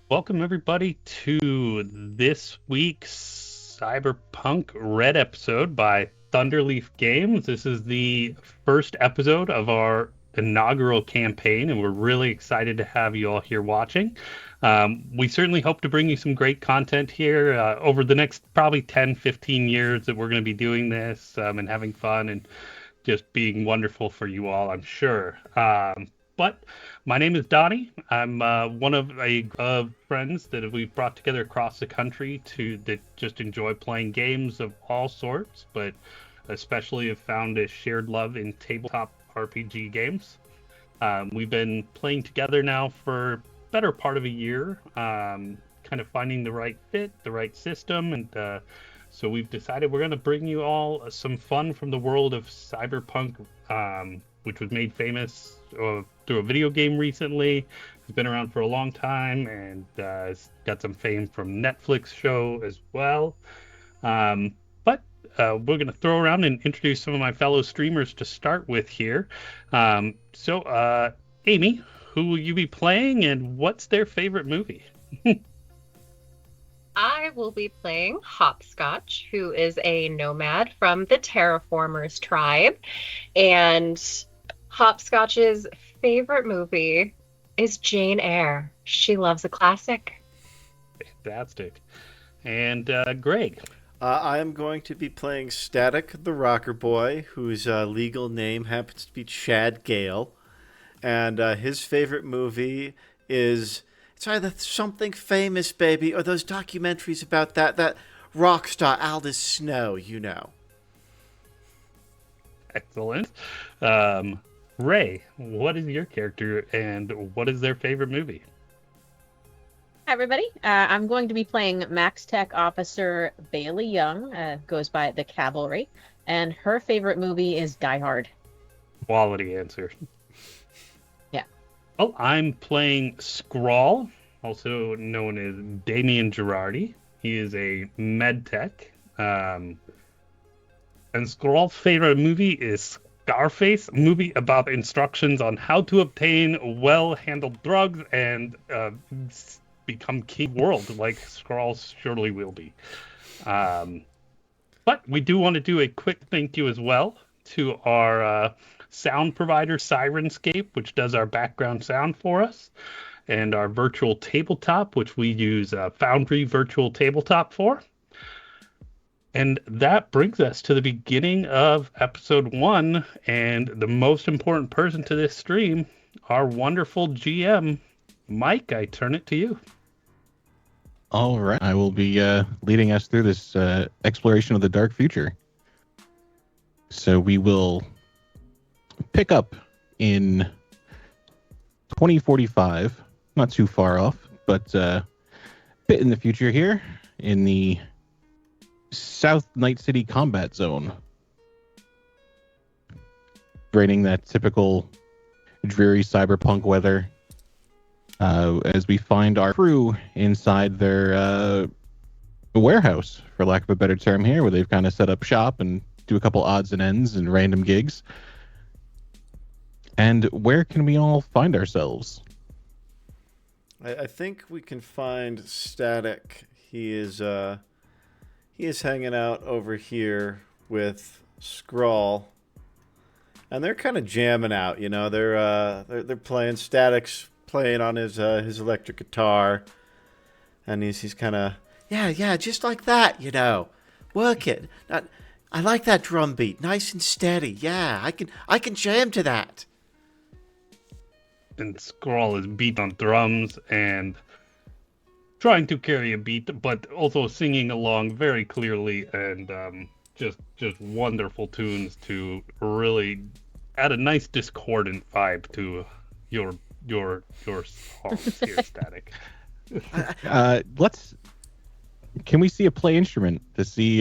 Welcome everybody to this week's Cyberpunk Red episode by Thunderleaf Games. This is the first episode of our inaugural campaign, and we're really excited to have you all here watching. We certainly hope to bring you some great content here over the next probably 10, 15 years that we're going to be doing this and having fun and just being wonderful for you all, I'm sure. But my name is Donnie. I'm one of a friends that we've brought together across the country that just enjoy playing games of all sorts, but especially have found a shared love in tabletop RPG games. We've been playing together now for better part of a year, kind of finding the right fit, the right system, and so we've decided we're going to bring you all some fun from the world of Cyberpunk, which was made famous through a video game recently. It's been around for a long time and it's got some fame from Netflix show as well. But we're going to throw around and introduce some of my fellow streamers to start with here. Amie, who will you be playing and what's their favorite movie? I will be playing Hopscotch, who is a nomad from the Terraformers tribe. And Hopscotch's favorite movie is Jane Eyre. She loves a classic. Fantastic. And Greg. I am going to be playing Static the Rocker Boy, whose legal name happens to be Chad Gale. And his favorite movie is... It's either Something Famous, Baby, or those documentaries about that rock star Aldous Snow, you know. Excellent. Ray, what is your character and what is their favorite movie? Hi, everybody. I'm going to be playing Max Tech Officer Bailey Young, goes by The Cavalry, and her favorite movie is Die Hard. Quality answer. Yeah. Well, I'm playing Scrawl, also known as Damien Girardi. He is a med tech. And Scrawl's favorite movie is Scarface, a movie about instructions on how to obtain well-handled drugs and become king of the world, like Scrawl surely will be. But we do want to do a quick thank you as well to our sound provider Sirenscape, which does our background sound for us, and our virtual tabletop, which we use Foundry virtual tabletop for. And that brings us to the beginning of episode 1, and the most important person to this stream, our wonderful GM, Mike. I turn it to you. All right, I will be leading us through this exploration of the dark future. So we will pick up in 2045, not too far off, but a bit in the future here, in the South Night City combat zone. Raining that typical dreary cyberpunk weather as we find our crew inside their warehouse, for lack of a better term here, where they've kind of set up shop and do a couple odds and ends and random gigs. And where can we all find ourselves? I think we can find Static. He is hanging out over here with Scrawl, and they're kind of jamming out. You know, they're playing. Static's playing on his electric guitar, and he's kind of yeah, just like that. You know, work it. I like that drum beat, nice and steady. Yeah, I can jam to that. And Scrawl is beat on drums and trying to carry a beat, but also singing along very clearly, and just wonderful tunes to really add a nice discordant vibe to your songs here, Static. Can we see a play instrument to see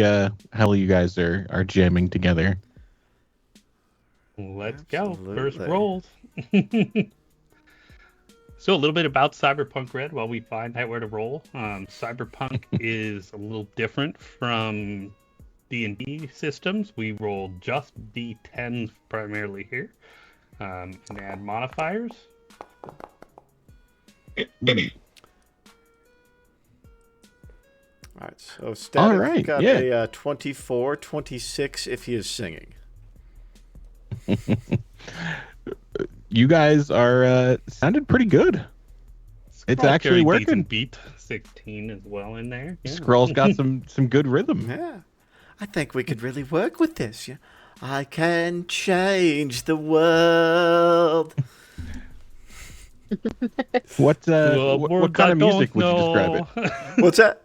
how you guys are jamming together? Let's Absolutely. go. First rolls. So a little bit about Cyberpunk Red while we find out where to roll. Cyberpunk is a little different from D&D systems. We roll just D10s primarily here, and add modifiers. All right, so Static All right, got yeah. a 24, 26 if he is singing. You guys are sounded pretty good. It's Scroll actually carried working. decent beat. 16 as well in there. Yeah. Scroll's got some good rhythm. Yeah. I think we could really work with this. Yeah. I can change the world. What Words kind I of music don't would you describe know. it? What's that?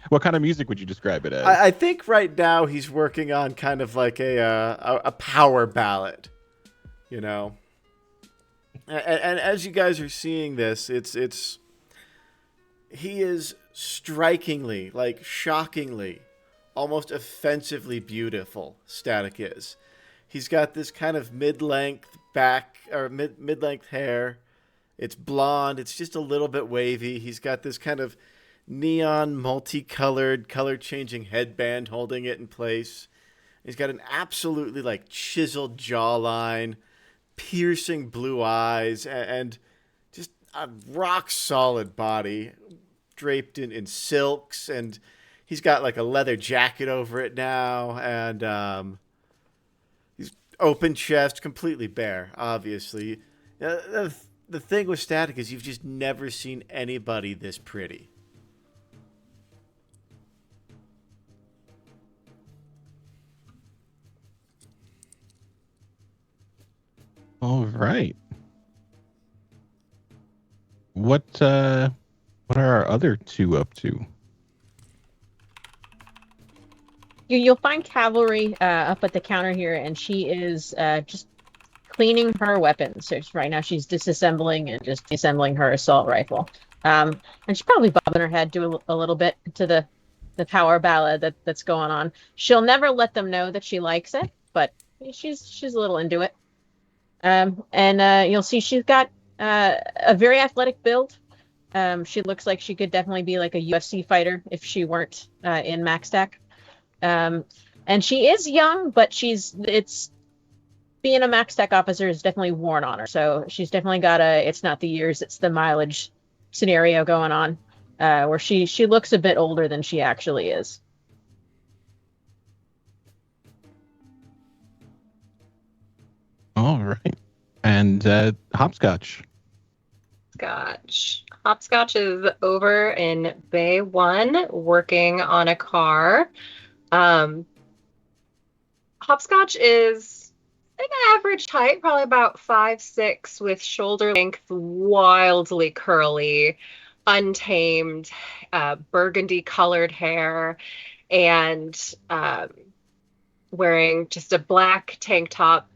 What kind of music would you describe it as? I think right now he's working on kind of like a power ballad, you know. And as you guys are seeing this, he is strikingly, like shockingly, almost offensively beautiful. Static is. He's got this kind of mid-length back or mid-length hair. It's blonde. It's just a little bit wavy. He's got this kind of neon, multicolored, color-changing headband holding it in place. He's got an absolutely like chiseled jawline, piercing blue eyes, and just a rock-solid body draped in silks. And he's got like a leather jacket over it now, and he's open chest, completely bare, obviously. The thing with Static is you've just never seen anybody this pretty. All right. What are our other two up to? You'll find Cavalry up at the counter here, and she is just cleaning her weapons. So right now she's disassembling and just assembling her assault rifle. And she's probably bobbing her head to a little bit to the power ballad that's going on. She'll never let them know that she likes it, but she's a little into it. And you'll see she's got a very athletic build. She looks like she could definitely be like a UFC fighter if she weren't in Max Tech. And she is young, but being a Max Tech officer is definitely worn on her. So she's definitely got it's not the years, it's the mileage scenario going on, where she looks a bit older than she actually is. All right. And Hopscotch. Hopscotch is over in Bay 1 working on a car. Hopscotch is an average height, probably about 5'6", with shoulder length, wildly curly, untamed, burgundy colored hair, and wearing just a black tank top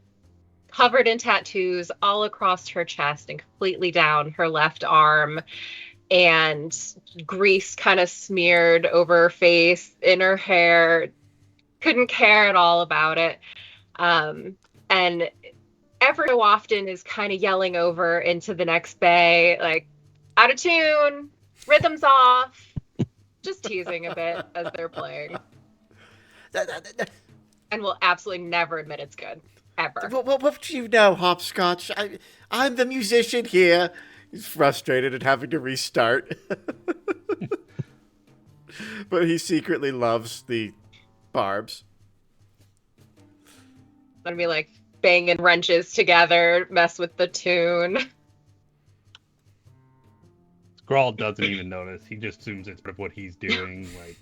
covered in tattoos all across her chest and completely down her left arm, and grease kind of smeared over her face, in her hair. Couldn't care at all about it. And every so often is kind of yelling over into the next bay, like, out of tune, rhythm's off, just teasing a bit as they're playing. And will absolutely never admit it's good. Ever. What do you know, Hopscotch? I'm the musician here. He's frustrated at having to restart. But he secretly loves the barbs. Gonna be like banging wrenches together, mess with the tune. Scrawl doesn't even notice. He just assumes it's part of what he's doing. Like,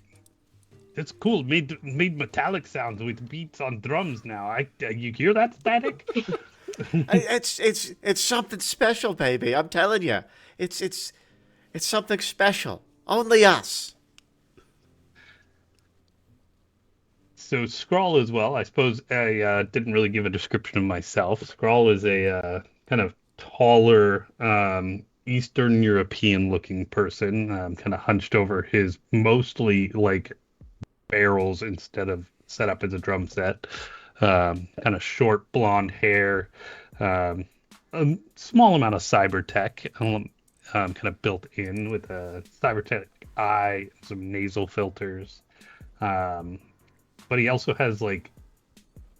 it's cool. Made metallic sounds with beats on drums now. You hear that, Static? It's something special, baby. I'm telling you, it's something special. Only us. So Scrawl as well. I suppose I didn't really give a description of myself. Scrawl is a kind of taller Eastern European looking person, kind of hunched over his mostly like barrels instead of set up as a drum set. Kind of short blonde hair, a small amount of cyber tech, kind of built in with a cyber tech eye, some nasal filters. But he also has like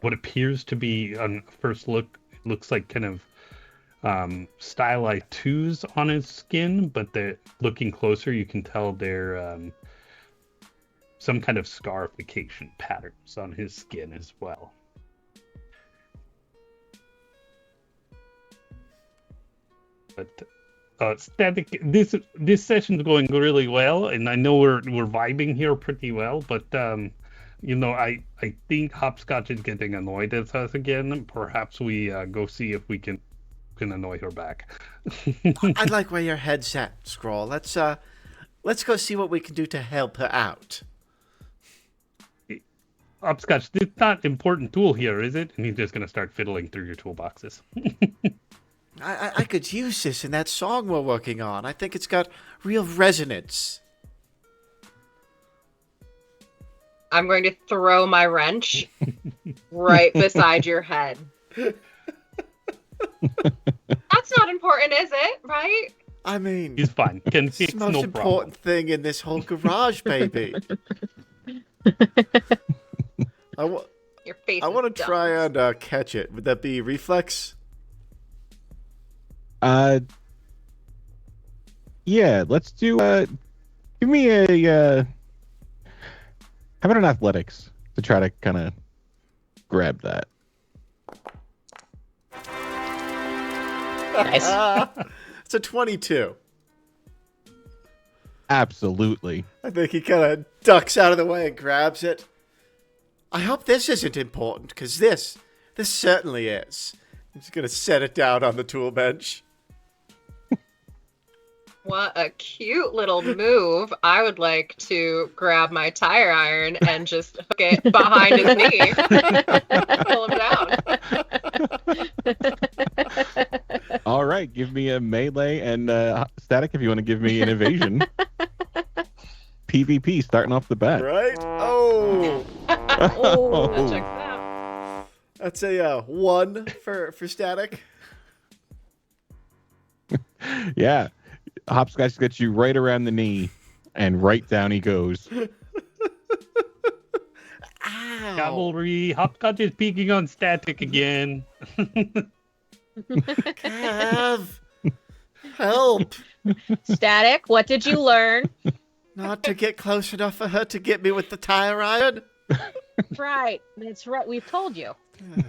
what appears to be on first look, it looks like kind of stylized tattoos on his skin, but looking closer you can tell they're some kind of scarification patterns on his skin as well. But Static, this session's going really well, and I know we're vibing here pretty well. But I think Hopscotch is getting annoyed at us again. Perhaps we go see if we can annoy her back. I like where your head's at, Scroll. Let's go see what we can do to help her out. Hopscotch, this is not an important tool here, is it? And he's just gonna start fiddling through your toolboxes. I could use this in that song we're working on. I think it's got real resonance. I'm going to throw my wrench right beside your head. That's not important, is it? Right? I mean, he's fine. Can it's fix the most no important thing in this whole garage, baby. Your face. I want to dumb. try and catch it. Would that be reflex? Yeah, let's do, give me how about an athletics to try to kind of grab that? Nice. It's a 22. Absolutely. I think he kind of ducks out of the way and grabs it. I hope this isn't important, because this certainly is. I'm just going to set it down on the tool bench. What a cute little move. I would like to grab my tire iron and just hook it behind his knee. Pull him down. All right, give me a melee and Static if you want to give me an evasion. PvP starting off the bat. Right? Oh! That checks out. That's a 1 for Static. Yeah. Hopscotch gets you right around the knee, and right down he goes. Ow! Cavalry, Hopscotch is peeking on Static again. Cav! Help! Static, what did you learn? Not to get close enough for her to get me with the tire iron? Right. That's right. We've told you.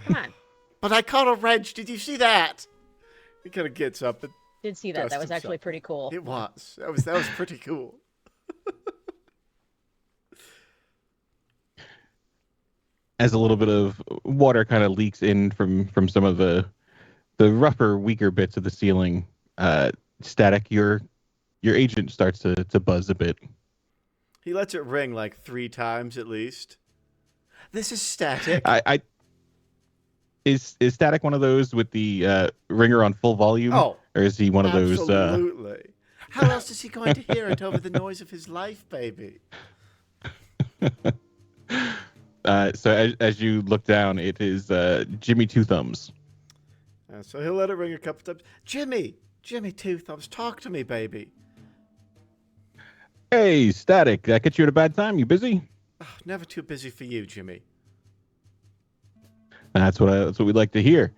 Come on. But I caught a wrench. Did you see that? He kind of gets up and Did see that. That was actually pretty cool. it was. That was pretty cool. As a little bit of water kind of leaks in from some of the rougher, weaker bits of the ceiling, Static, your agent starts to buzz a bit. He lets it ring like 3 times at least. This is Static. Is Static one of those with the ringer on full volume? Oh, or is he one of those? Absolutely. How else is he going to hear it over the noise of his life, baby? So as you look down, it is Jimmy Two Thumbs. So he'll let it ring a couple times. Jimmy Two Thumbs, talk to me, baby. Hey, Static, did I catch you at a bad time? You busy? Oh, never too busy for you, Jimmy. That's what we'd like to hear.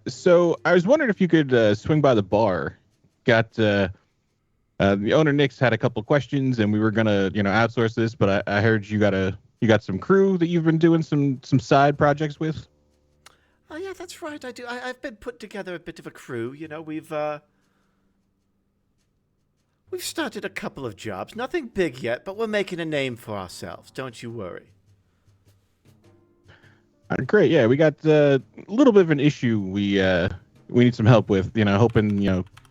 So I was wondering if you could swing by the bar. Got the owner Nick's had a couple questions, and we were gonna outsource this, but I heard you got some crew that you've been doing some side projects with. Oh yeah, that's right. I do. I've been putting together a bit of a crew. We've started a couple of jobs. Nothing big yet, but we're making a name for ourselves. Don't you worry. Great, yeah, we got a little bit of an issue we need some help with. Hoping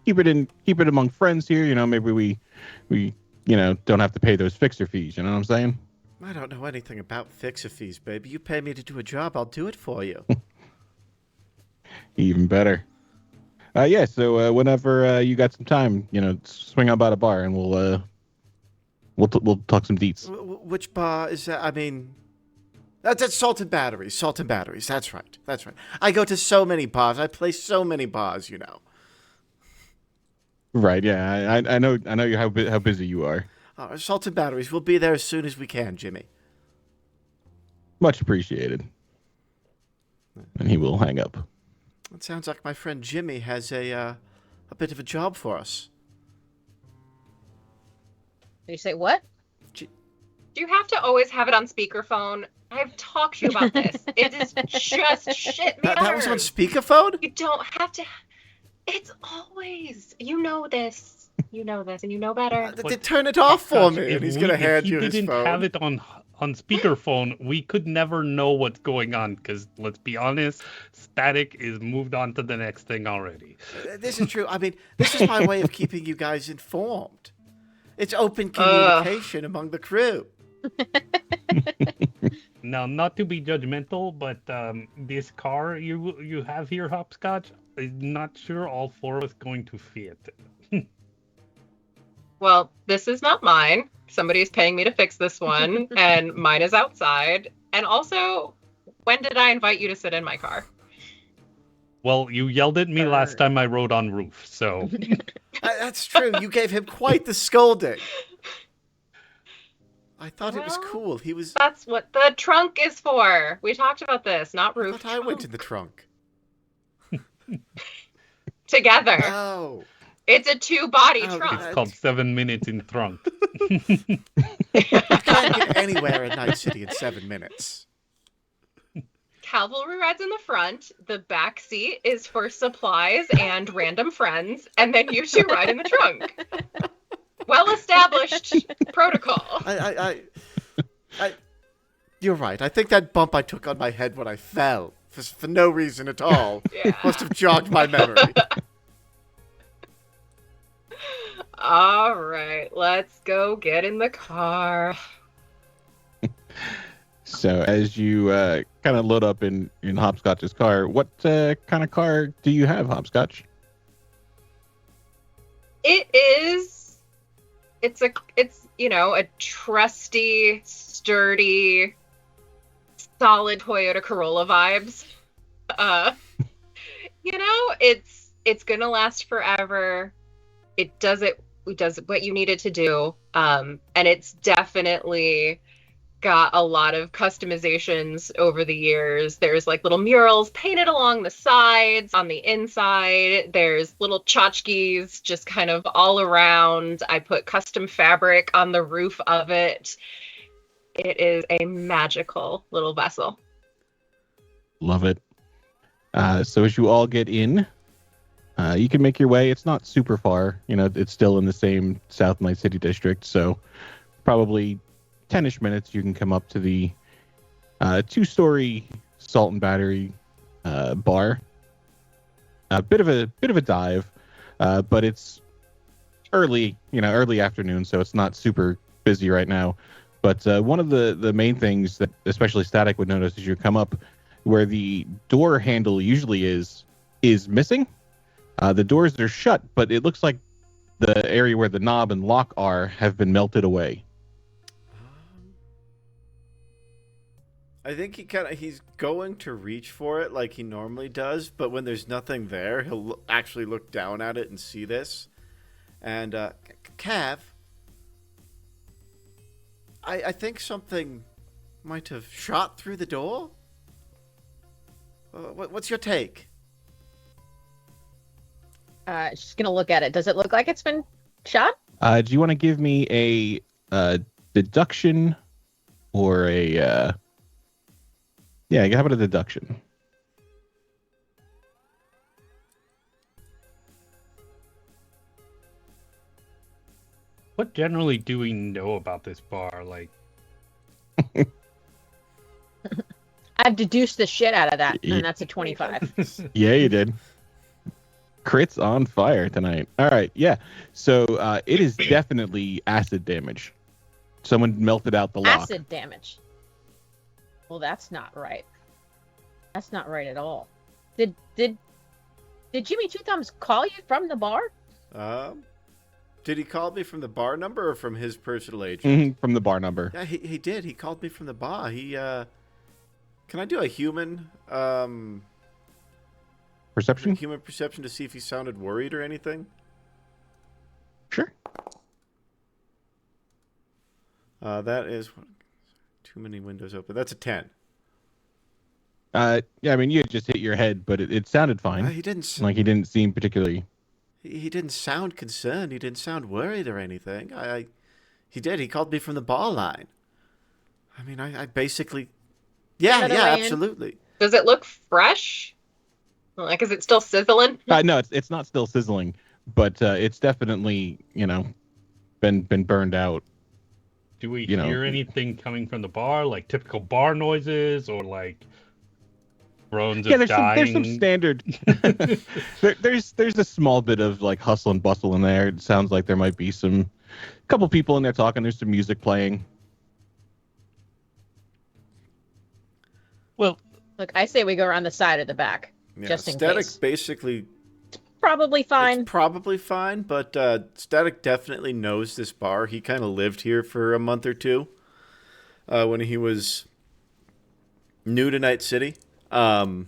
keep it among friends here. Maybe we don't have to pay those fixer fees. You know what I'm saying? I don't know anything about fixer fees, baby. You pay me to do a job, I'll do it for you. Even better. Yeah. So whenever you got some time, swing on by the bar and we'll talk some deets. Which bar is that? I mean. That's Salt and Batteries. Salt and Batteries. That's right. I go to so many bars. I play so many bars, Right. Yeah. I know how busy you are. Salt and Batteries. We'll be there as soon as we can, Jimmy. Much appreciated. And he will hang up. It sounds like my friend Jimmy has a bit of a job for us. Did you say what? Do you have to always have it on speakerphone? I've talked to you about this. It is just shit me That was on speakerphone? You don't have to. It's always. You know this. You know this, and you know better. Turn it off for Hopscotch, me, and he's gonna hand you his phone. If he didn't have it on speakerphone, we could never know what's going on. Because let's be honest, Static is moved on to the next thing already. This is true. I mean, this is my way of keeping you guys informed. It's open communication among the crew. Now, not to be judgmental, but this car you have here, Hopscotch, I'm not sure all four of us going to fit. Well, this is not mine. Somebody's paying me to fix this one, and mine is outside. And also, when did I invite you to sit in my car? Well, you yelled at me last time I rode on roof, so... That's true. You gave him quite the scolding. I thought it was cool. He was... That's what the trunk is for. We talked about this, not roof. I thought I went in the trunk. Together. Oh. It's a two-body trunk. It's called 7 minutes in trunk. You can't get anywhere in Night City in 7 minutes. Cavalry rides in the front. The back seat is for supplies and random friends. And then you two ride in the trunk. Well-established protocol. You're right. I think that bump I took on my head when I fell, for no reason at all, must have jogged my memory. All right, let's go get in the car. So as you kind of load up in Hopscotch's car, what kind of car do you have, Hopscotch? It's a trusty, sturdy, solid Toyota Corolla vibes. It's gonna last forever. It does what you need it to do. And it's definitely got a lot of customizations over the years. There's like little murals painted along the sides, on the inside. There's little tchotchkes just kind of all around. I put custom fabric on the roof of it. It is a magical little vessel. Love it. So as you all get in, you can make your way. It's not super far. It's still in the same South Night City district, so probably 10-ish minutes you can come up to the 2-story Salt and Battery bar. A bit of a dive, but it's early afternoon, so it's not super busy right now. But one of the main things that especially Static would notice as you come up, where the door handle usually is missing. The doors are shut, but it looks like the area where the knob and lock have been melted away. I think he's going to reach for it like he normally does, but when there's nothing there, he'll actually look down at it and see this. And, Cav, I think something might have shot through the door? What's your take? She's gonna look at it. Does it look like it's been shot? Do you want to give me a deduction or a... Yeah, how about a deduction? What generally do we know about this bar? Like, I've deduced the shit out of that, and that's a 25. Yeah, you did. Crits on fire tonight. All right, yeah. So it is definitely acid damage. Someone melted out the lock. Acid damage. Well, that's not right. That's not right at all. Did Jimmy Two Thumbs call you from the bar? Did he call me from the bar number or from his personal agent? From the bar number. Yeah, he did. He called me from the bar. Can I do a human perception? Human perception to see if he sounded worried or anything? Sure. That is too many windows open. That's a 10. Yeah, I mean, you just hit your head, but it sounded fine. He didn't seem particularly... He didn't sound concerned. He didn't sound worried or anything. He did. He called me from the bar line. I mean, I basically... Yeah, Another yeah, way in. absolutely. Does it look fresh? Like, is it still sizzling? No, it's not still sizzling, but it's definitely, been burned out. Do we You know. hear anything coming from the bar, like typical bar noises, or like groans Yeah, of there's some dying? standard. there's a small bit of like hustle and bustle in there. It sounds like there might be couple people in there talking. There's some music playing. Well, Look, I say we go around the side of the back, Yeah, just in Static case. basically... Probably fine. It's probably fine, but Static definitely knows this bar. He kind of lived here for a month or two when he was new to Night City. So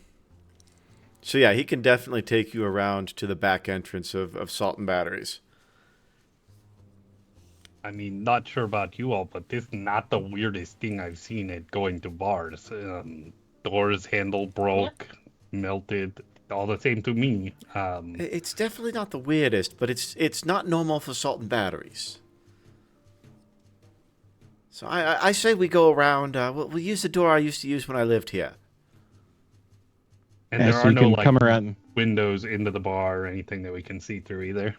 yeah, he can definitely take you around to the back entrance of Salt and Batteries. I mean, not sure about you all, but this is not the weirdest thing I've seen at going to bars. Doors handle broke, melted, all the same to me. It's definitely not the weirdest, but it's not normal for Salt and Batteries. So I say we go around. We'll use the door I used to use when I lived here. And Yeah, there so are you no can like come around. windows into the bar or anything that we can see through either.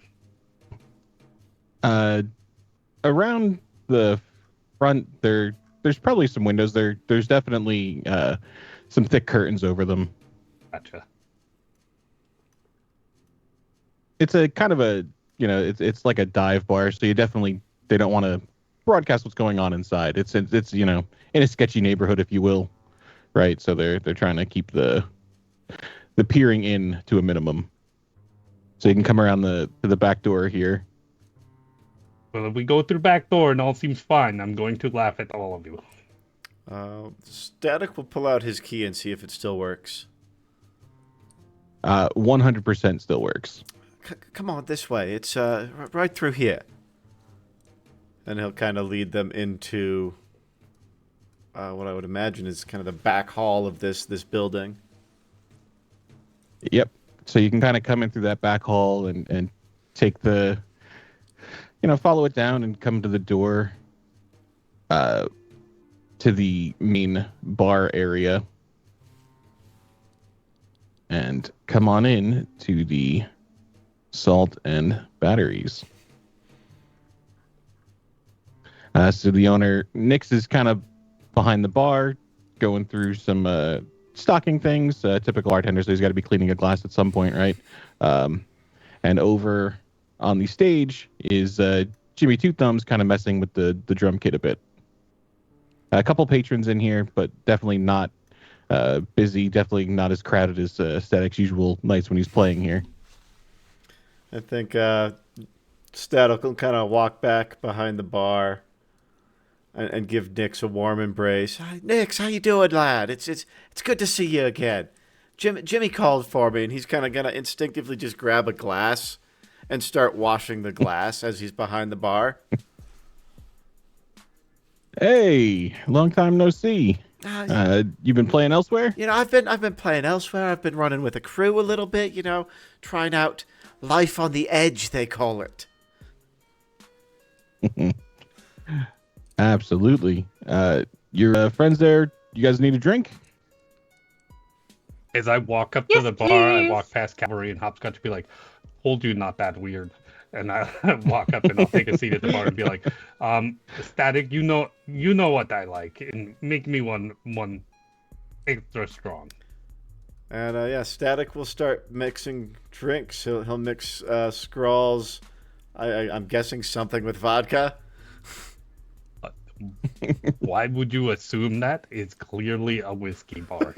Around the front, there's probably some windows. There's definitely some thick curtains over them. Gotcha. It's a kind of a it's like a dive bar, so they don't want to broadcast what's going on inside. It's in a sketchy neighborhood, if you will, right? So they're trying to keep the peering in to a minimum. So you can come around to the back door here. Well, if we go through the back door and all seems fine, I'm going to laugh at all of you. Static will pull out his key and see if it still works. 100% still works. Come on, this way. It's right through here. And he'll kind of lead them into what I would imagine is kind of the back hall of this building. Yep. So you can kind of come in through that back hall and take the, follow it down and come to the door to the main bar area. And come on in to the Salt and Batteries. So the owner, Nix, is kind of behind the bar, going through some stocking things. Typical bartender, so he's got to be cleaning a glass at some point, right? And over on the stage is Jimmy Two Thumbs kind of messing with the drum kit a bit. A couple patrons in here, but definitely not busy, definitely not as crowded as Static's usual nights when he's playing here. I think Static will kind of walk back behind the bar and give Nix a warm embrace. Hi, Nix, how you doing, lad? It's good to see you again. Jimmy called for me, and he's kind of going to instinctively just grab a glass and start washing the glass as he's behind the bar. Hey, long time no see. You've been playing elsewhere? I've been playing elsewhere. I've been running with a crew a little bit, trying out life on the edge, they call it. Absolutely. Your friends there, you guys need a drink? As I walk up to the bar, I walk past Cavalry and Hopscotch to be like, "Hold you, not that weird." And I walk up and I'll take a seat at the bar and be like, Static, you know what I like, and make me one extra strong. And Static will start mixing drinks. He'll mix Scrawls. I'm guessing something with vodka. Why would you assume that? It's clearly a whiskey bar.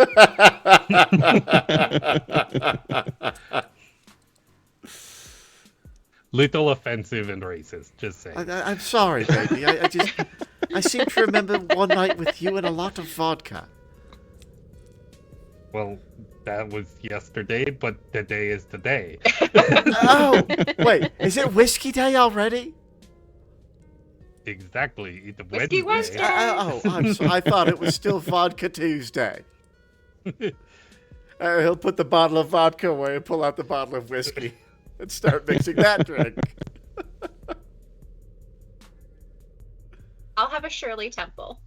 Little offensive and racist, just saying. I'm sorry, baby. I seem to remember one night with you and a lot of vodka. Well, that was yesterday, but today is today. Oh, wait. Is it Whiskey Day already? Exactly. It's Whiskey Wednesday. Wednesday. I thought it was still Vodka Tuesday. He'll put the bottle of vodka away and pull out the bottle of whiskey and start mixing that drink. I'll have a Shirley Temple.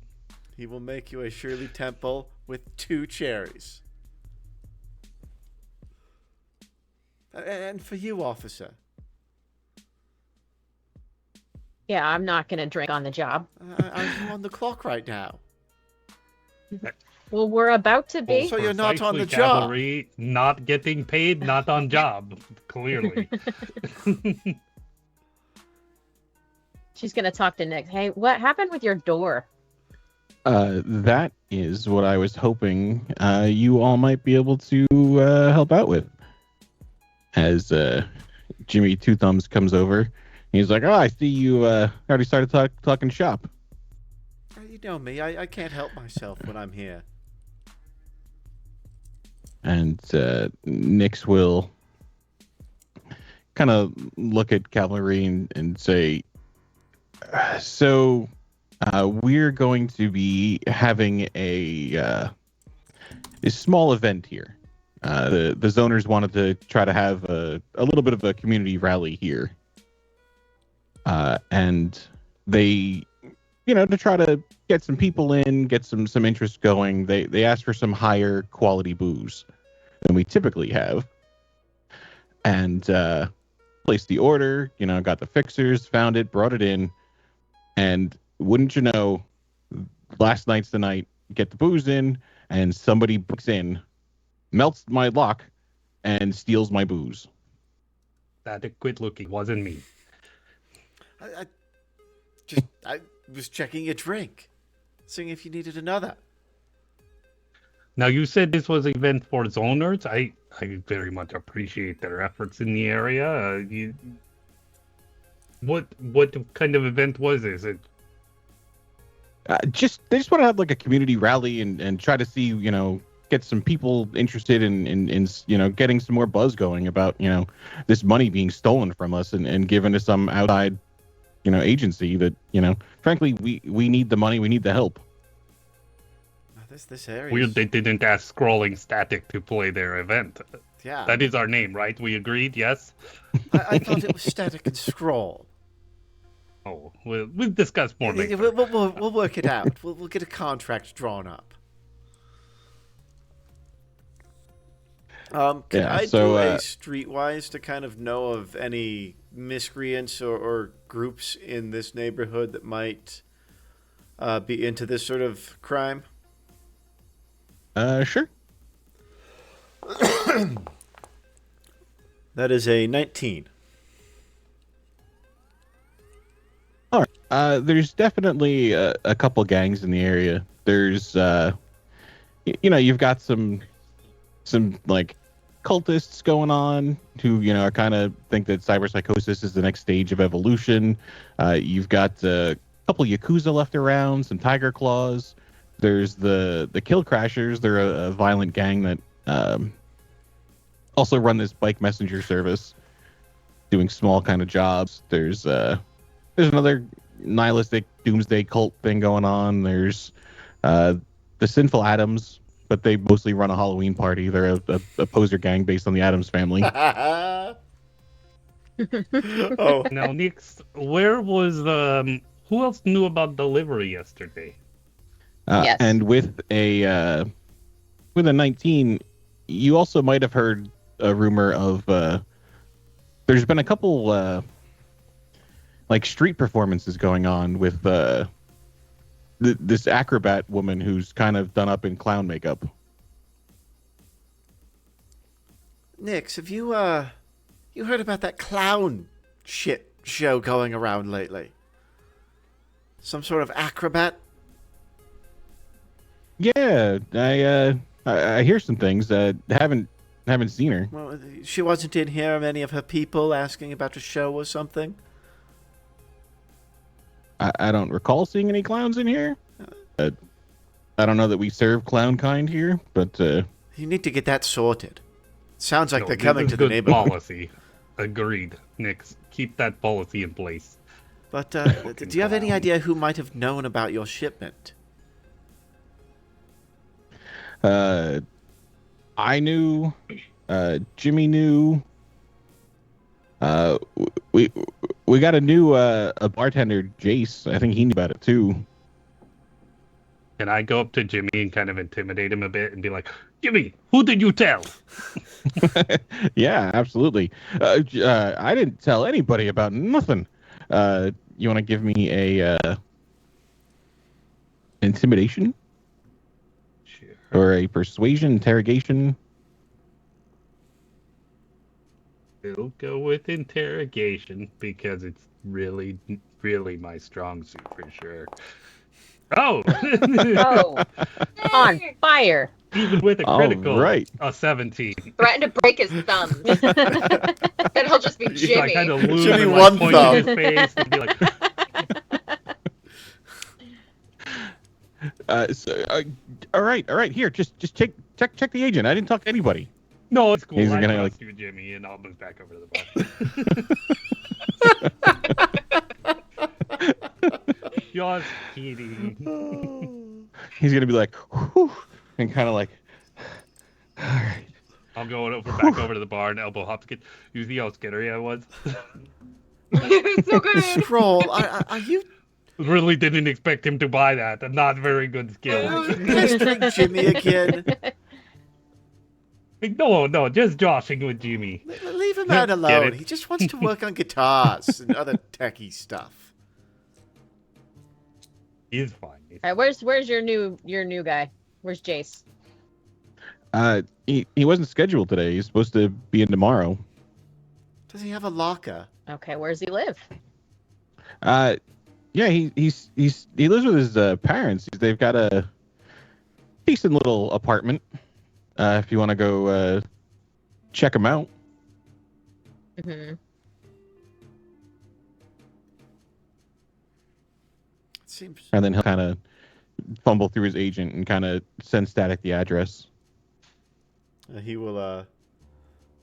He will make you a Shirley Temple with 2 cherries. And for you, officer. Yeah, I'm not going to drink on the job. Are you on the clock right now? Well, we're about to be. So you're not on the Precisely, job. Cavalry, not getting paid, not on job. Clearly. She's going to talk to Nick. Hey, what happened with your door? That is what I was hoping you all might be able to help out with. As Jimmy Two Thumbs comes over, he's like, "Oh, I see you already started talking shop." You know me. I can't help myself when I'm here. And Nix will kind of look at Cavalry and say, "So we're going to be having a small event here. The zoners wanted to try to have a little bit of a community rally here, and they, to try to get some people in, get some interest going. They asked for some higher quality booze than we typically have, and placed the order. Got the fixers, found it, brought it in, and wouldn't you know, last night's the night. Get the booze in, and somebody breaks in, melts my lock, and steals my booze." That quit looking wasn't me. I was checking your drink, seeing if you needed another. Now, you said this was an event for zoners. I very much appreciate their efforts in the area. What kind of event was this? They just want to have like a community rally and try to see, get some people interested in getting some more buzz going about, this money being stolen from us and given to some outside, agency that, frankly, we need the money, we need the help. This area. Weird they didn't ask Scrolling Static to play their event. Yeah. That is our name, right? We agreed, yes? I thought it was Static and Scroll. Oh, we'll discuss more later. We'll work it out. We'll get a contract drawn up. Can I do a streetwise to kind of know of any miscreants or groups in this neighborhood that might be into this sort of crime? Sure. That is a 19. All right. There's definitely a couple gangs in the area. There's, you've got some like cultists going on who, are kind of think that cyberpsychosis is the next stage of evolution. You've got a couple Yakuza left around, some Tiger Claws. There's the Kill Crashers. They're a violent gang that also run this bike messenger service, doing small kind of jobs. There's another nihilistic doomsday cult thing going on. There's the Sinful Atoms, but they mostly run a Halloween party. They're a poser gang based on the Addams family. Oh. Now, Nix, where was who else knew about delivery yesterday? Yes. And with a 19, you also might have heard a rumor of there's been a couple like street performances going on with this acrobat woman who's kind of done up in clown makeup. Nix, have you heard about that clown shit show going around lately? Some sort of acrobat? Yeah, I hear some things. Haven't seen her. Well, she wasn't in here of any of her people asking about a show or something? I don't recall seeing any clowns in here. I don't know that we serve clown kind here, but You need to get that sorted. Sounds like No, they're this coming is to the good neighborhood. Policy. Agreed, Nix. Keep that policy in place. But do you have any idea who might have known about your shipment? I knew. Jimmy knew. We got a new a bartender, Jace. I think he knew about it too. Can I go up to Jimmy and kind of intimidate him a bit and be like, Jimmy, who did you tell? Yeah, absolutely. I didn't tell anybody about nothing. You want to give me a intimidation Sure. or a persuasion interrogation? We'll go with interrogation because it's really, really my strong suit for sure. Oh! Oh, on Yay! fire. Even with a All critical, right. a 17. Threaten to break his thumbs. Then he'll just be So I Jimmy. kind of lose Jimmy and one point thumb. in his face and be like, All right. Here, just check the agent. I didn't talk to anybody. no, it's cool. He's I gonna, trust like- you, Jimmy, and I'll move back over to the bar. Just kidding. He's gonna be like, whew, and kind of like, all right. I'll go back over to the bar and elbow hop. You see how scary I was? It's so good. Scroll, are you Really didn't expect him to buy that. A not very good skill. pestering Jimmy again? No, just joshing with Jimmy. Leave him out Get alone. it? He just wants to work on guitars and other techie stuff. He's fine. All right, where's your new guy? Where's Jace? He wasn't scheduled today. He's supposed to be in tomorrow. Does he have a locker? Okay, where's he live? Yeah, he lives with his parents. They've got a decent little apartment. If you want to go check him out. Mm-hmm. Seems And then he'll kind of fumble through his agent and kind of send Static the address. he will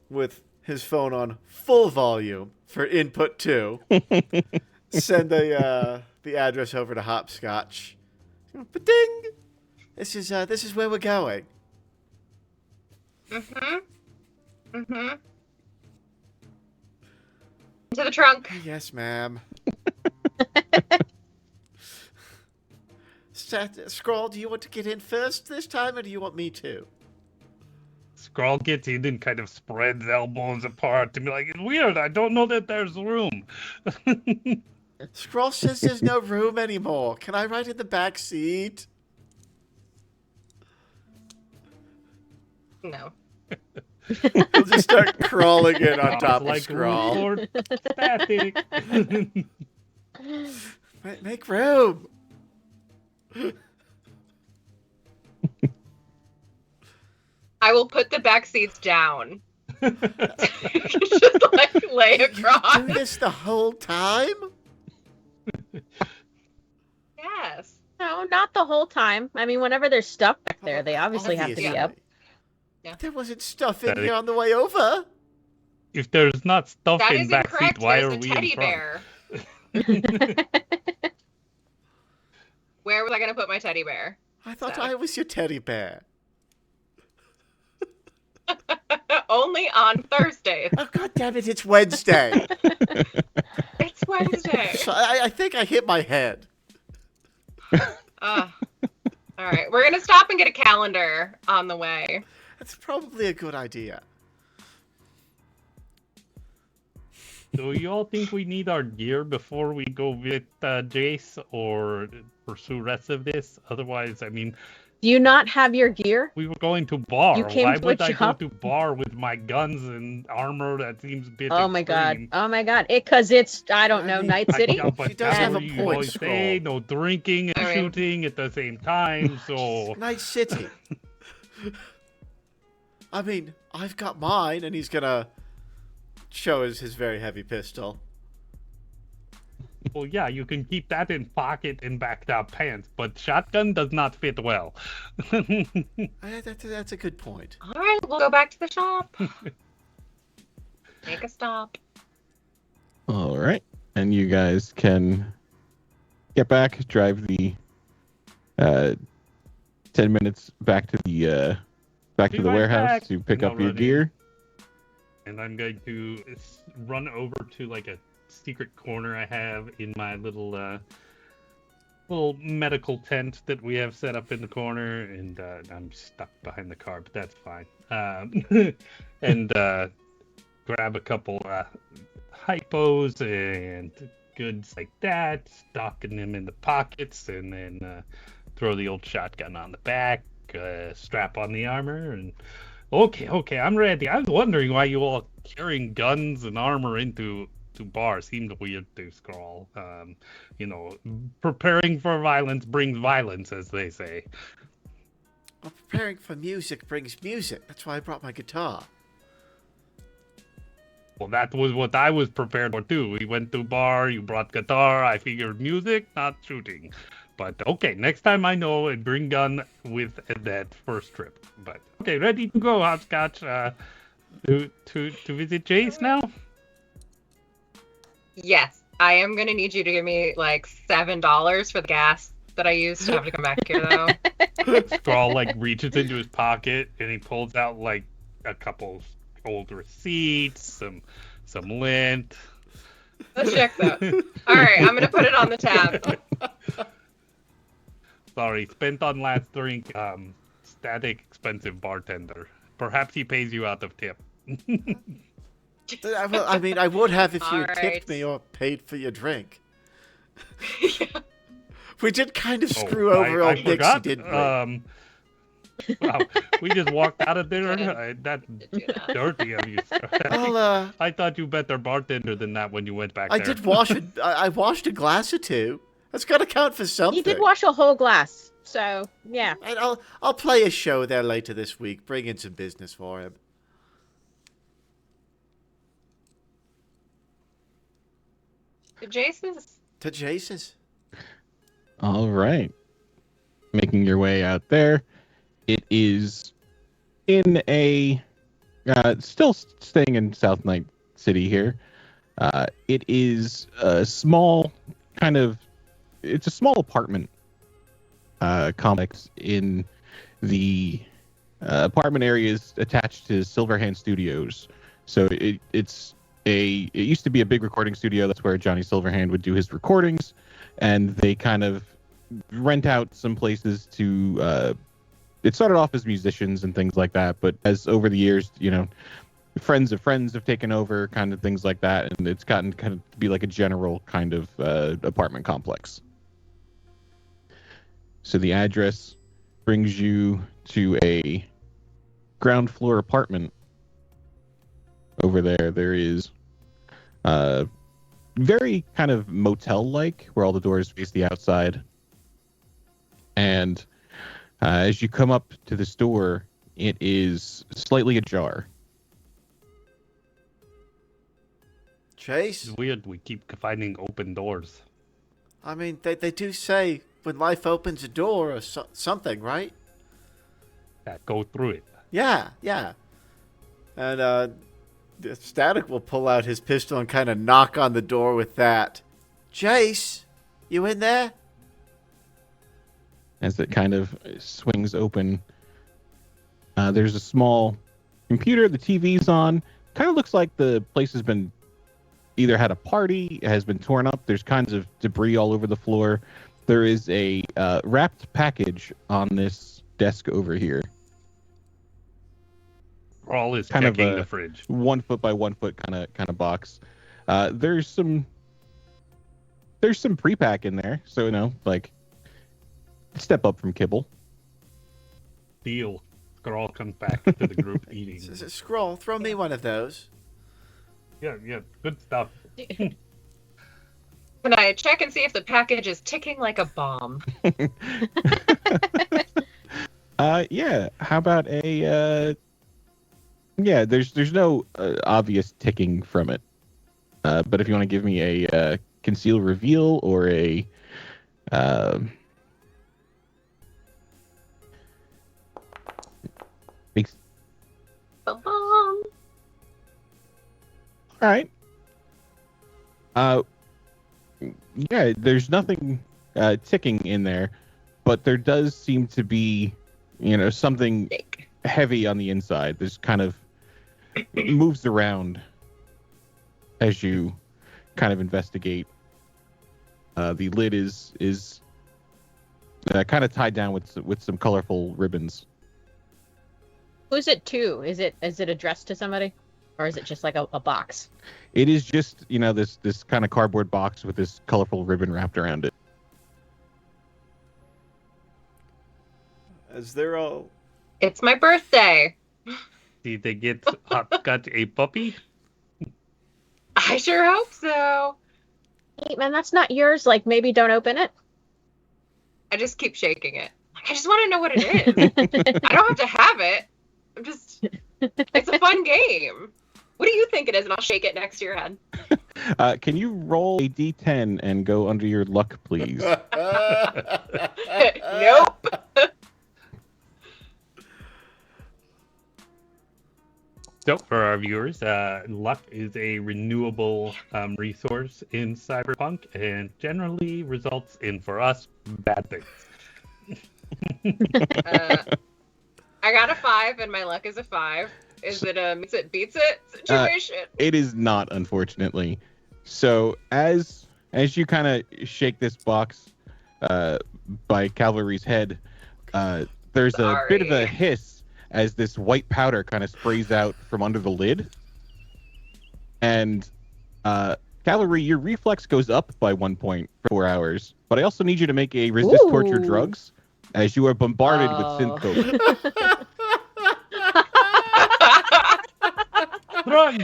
with his phone on full volume for input 2. Send the address over to Hopscotch. Ba-ding! This is where we're going. Mm-hmm. Into the trunk. Yes, ma'am. Scroll, do you want to get in first this time, or do you want me to? Skrull gets in and kind of spreads elbows apart to be like, it's weird. I don't know that there's room. Scroll says there's no room anymore. Can I ride in the back seat? No. He'll just start crawling in on Sounds top of like Scroll. Lord Static. Make room. I will put the back seats down. Just like lay across. Do this the whole time? Yes. No, not the whole time. I mean, whenever there's stuff back there, they obviously have to be up. Yeah. There wasn't stuff in Static. here on the way over. If there's not stuff That in is back incorrect. seat, why There's are a we in teddy front? bear. Where was I going to put my teddy bear? I thought So. I was your teddy bear. Only on Thursdays. Oh, God damn it, it's Wednesday. It's Wednesday. So I think I hit my head. All right. We're going to stop and get a calendar on the way. That's probably a good idea. Do you all think we need our gear before we go with Jace or pursue rest of this? Otherwise, I mean, Do you not have your gear? we were going to bar. You came Why to would a I go shop? to bar with my guns and armor that seems a bit Oh my god. extreme? Oh my god. Because it's, I don't know, I mean, Night City? Yeah, but She does that's have what a you point, always say, Scroll. no drinking and I mean- shooting at the same time, so... Night City. I mean, I've got mine, and he's gonna show his very heavy pistol. Well, yeah, you can keep that in pocket and backed up pants, but shotgun does not fit well. That's a good point. All right. We'll go back to the shop. Make a stop. All right, and you guys can get back, drive the 10 minutes back to the Be right warehouse back. to pick And up I'll your run in. gear. And I'm going to run over to like a secret corner I have in my little little medical tent that we have set up in the corner, and I'm stuck behind the car, but that's fine. And grab a couple hypos and goods like that, stocking them in the pockets, and then throw the old shotgun on the back, strap on the armor, and okay, I'm ready. I was wondering why you all carrying guns and armor into bars seemed weird to Scrawl. Preparing for violence brings violence, as they say. Well, preparing for music brings music. That's why I brought my guitar. Well, that was what I was prepared for too. We went to bar, you brought guitar, I figured music, not shooting. But okay, next time I know and bring gun with that first trip. But okay, ready to go, Hopscotch. To visit Jace now? Yes, I am gonna need you to give me like $7 for the gas that I used to have to come back here, though. Scrawl reaches into his pocket and he pulls out a couple old receipts, some lint. Let's check that. All right, I'm gonna put it on the tab. Sorry, spent on last drink. Static, expensive bartender. Perhaps he pays you out of tip. I mean, I would have if you had All tipped right. me or paid for your drink. Yeah. We did kind of screw over old Nixie, forgot. didn't we? Wow, we just walked out of there. Did That's do that. dirty of you. Well, I thought you better bartender than that when you went back I there. did wash I washed a glass or two. That's got to count for something. You did wash a whole glass, so yeah. And I'll play a show there later this week. Bring in some business for him. Jason's. To Jace's. All right. Making your way out there. It is in a still staying in South Night City here. It is a small it's a small apartment complex in the apartment area is attached to Silverhand Studios. So it used to be a big recording studio. That's where Johnny Silverhand would do his recordings, and they kind of rent out some places to it started off as musicians and things like that, but as over the years, friends of friends have taken over, kind of things like that, and it's gotten kind of to be like a general kind of apartment complex. So the address brings you to a ground floor apartment. Over there, there is very kind of motel-like, where all the doors face the outside. And as you come up to this door, it is slightly ajar. Chase? It's weird. We keep finding open doors. I mean, they do say when life opens a door or something, right? Yeah, go through it. Yeah. And the Static will pull out his pistol and kind of knock on the door with that. Jace, you in there? As it kind of swings open, there's a small computer. The TV's on. Kind of looks like the place has been either had a party, has been torn up. There's kinds of debris all over the floor. There is a wrapped package on this desk over here. All is Kind of checking a- the fridge. 1 foot by 1 foot kind of box. There's some pre-pack in there, so step up from kibble. Deal. Scrawl comes back to the group eating. Scroll, throw me one of those. Yeah, good stuff. Can I check and see if the package is ticking like a bomb? Yeah. How about a? Yeah. There's no obvious ticking from it. But if you want to give me a conceal reveal or a. Bomb. All right. Yeah, there's nothing ticking in there, but there does seem to be, something Fake. heavy on the inside. There's kind of it moves around as you kind of investigate. The lid is kind of tied down with some colorful ribbons. Who's it to? Is it addressed to somebody, or is it just like a box? It is just, this kind of cardboard box with this colorful ribbon wrapped around it. As they're all... It's my birthday. Did they get Hopscotch a puppy? I sure hope so. Hey, man, that's not yours. Like, maybe don't open it. I just keep shaking it. I just want to know what it is. I don't have to have it. It's a fun game. What do you think it is? And I'll shake it next to your head. Can you roll a d10 and go under your luck, please? Nope. So, for our viewers, luck is a renewable resource in Cyberpunk and generally results in, for us, bad things. I got a 5 and my luck is a 5. Is it a meets it beats it situation? It is not, unfortunately. So as you kind of shake this box by Cavalry's head, there's a bit of a hiss as this white powder kind of sprays out from under the lid. And Cavalry, your reflex goes up by 1 point for 4 hours. But I also need you to make a resist torture drugs as you are bombarded with synth coke. Drugs!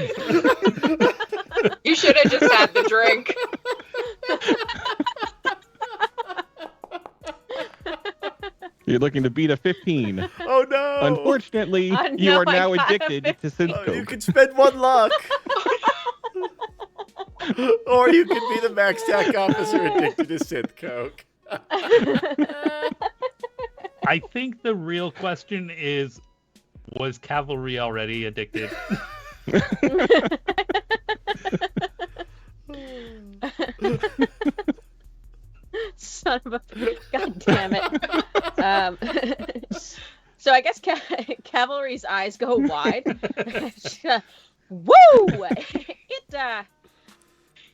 You should have just had the drink. You're looking to beat a 15. Oh no! Unfortunately, Oh, you no, are now I got a addicted to synth You coke. can spend 1 luck. Or you could be the Max Tac officer addicted to synth coke. I think the real question is, was Cavalry already addicted? Son of a... God damn it. So I guess Cavalry's eyes go wide. Woo!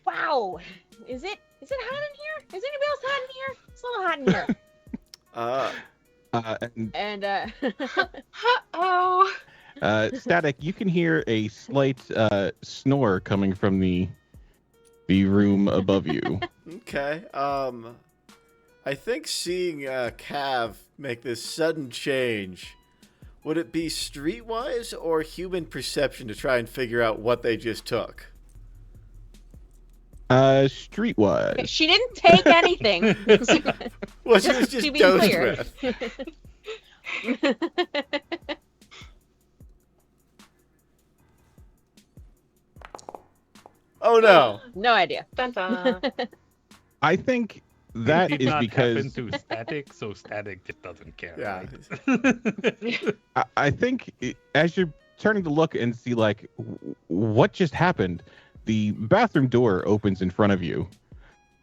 Wow. Is it hot in here? Is anybody else hot in here? It's a little hot in here. And Uh-oh. Static, you can hear a slight snore coming from the room above you. Okay. I think seeing Cav make this sudden change, would it be streetwise or human perception to try and figure out what they just took? Streetwise. She didn't take anything. Well, she was just To be dosed clear. with. Oh no! No idea. Dun dun. I think It that did is not because happen to Static, so Static just doesn't care. Yeah. Right? I think as you're turning to look and see like what just happened, the bathroom door opens in front of you,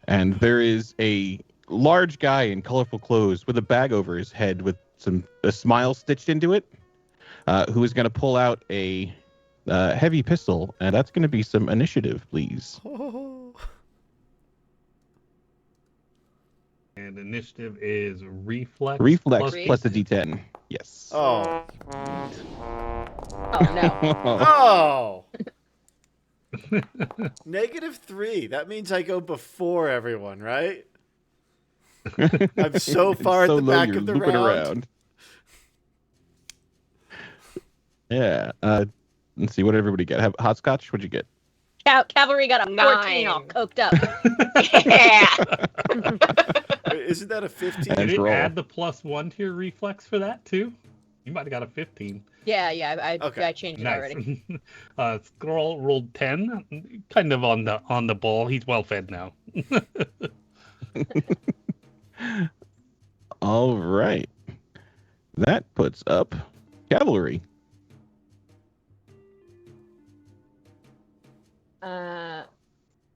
and there is a large guy in colorful clothes with a bag over his head with a smile stitched into it, who is going to pull out a heavy pistol, and that's going to be some initiative, please. Oh. And initiative is reflex. Reflex Three. plus a d10. Yes. Oh. Oh no. Oh. -3. That means I go before everyone, right? I'm so far so at the low, back you're of the looping round. around. Yeah. Let's see. What did everybody get? Have hopscotch? What'd you get? Cavalry got a 14 all 9. coked up. Yeah. Wait, isn't that a 15? You And didn't roll. add the +1 to your reflex for that too? You might have got a 15. Yeah, I Okay. changed it already. Nice. Scroll rolled 10. Kind of on the ball. He's well fed now. All right. That puts up cavalry.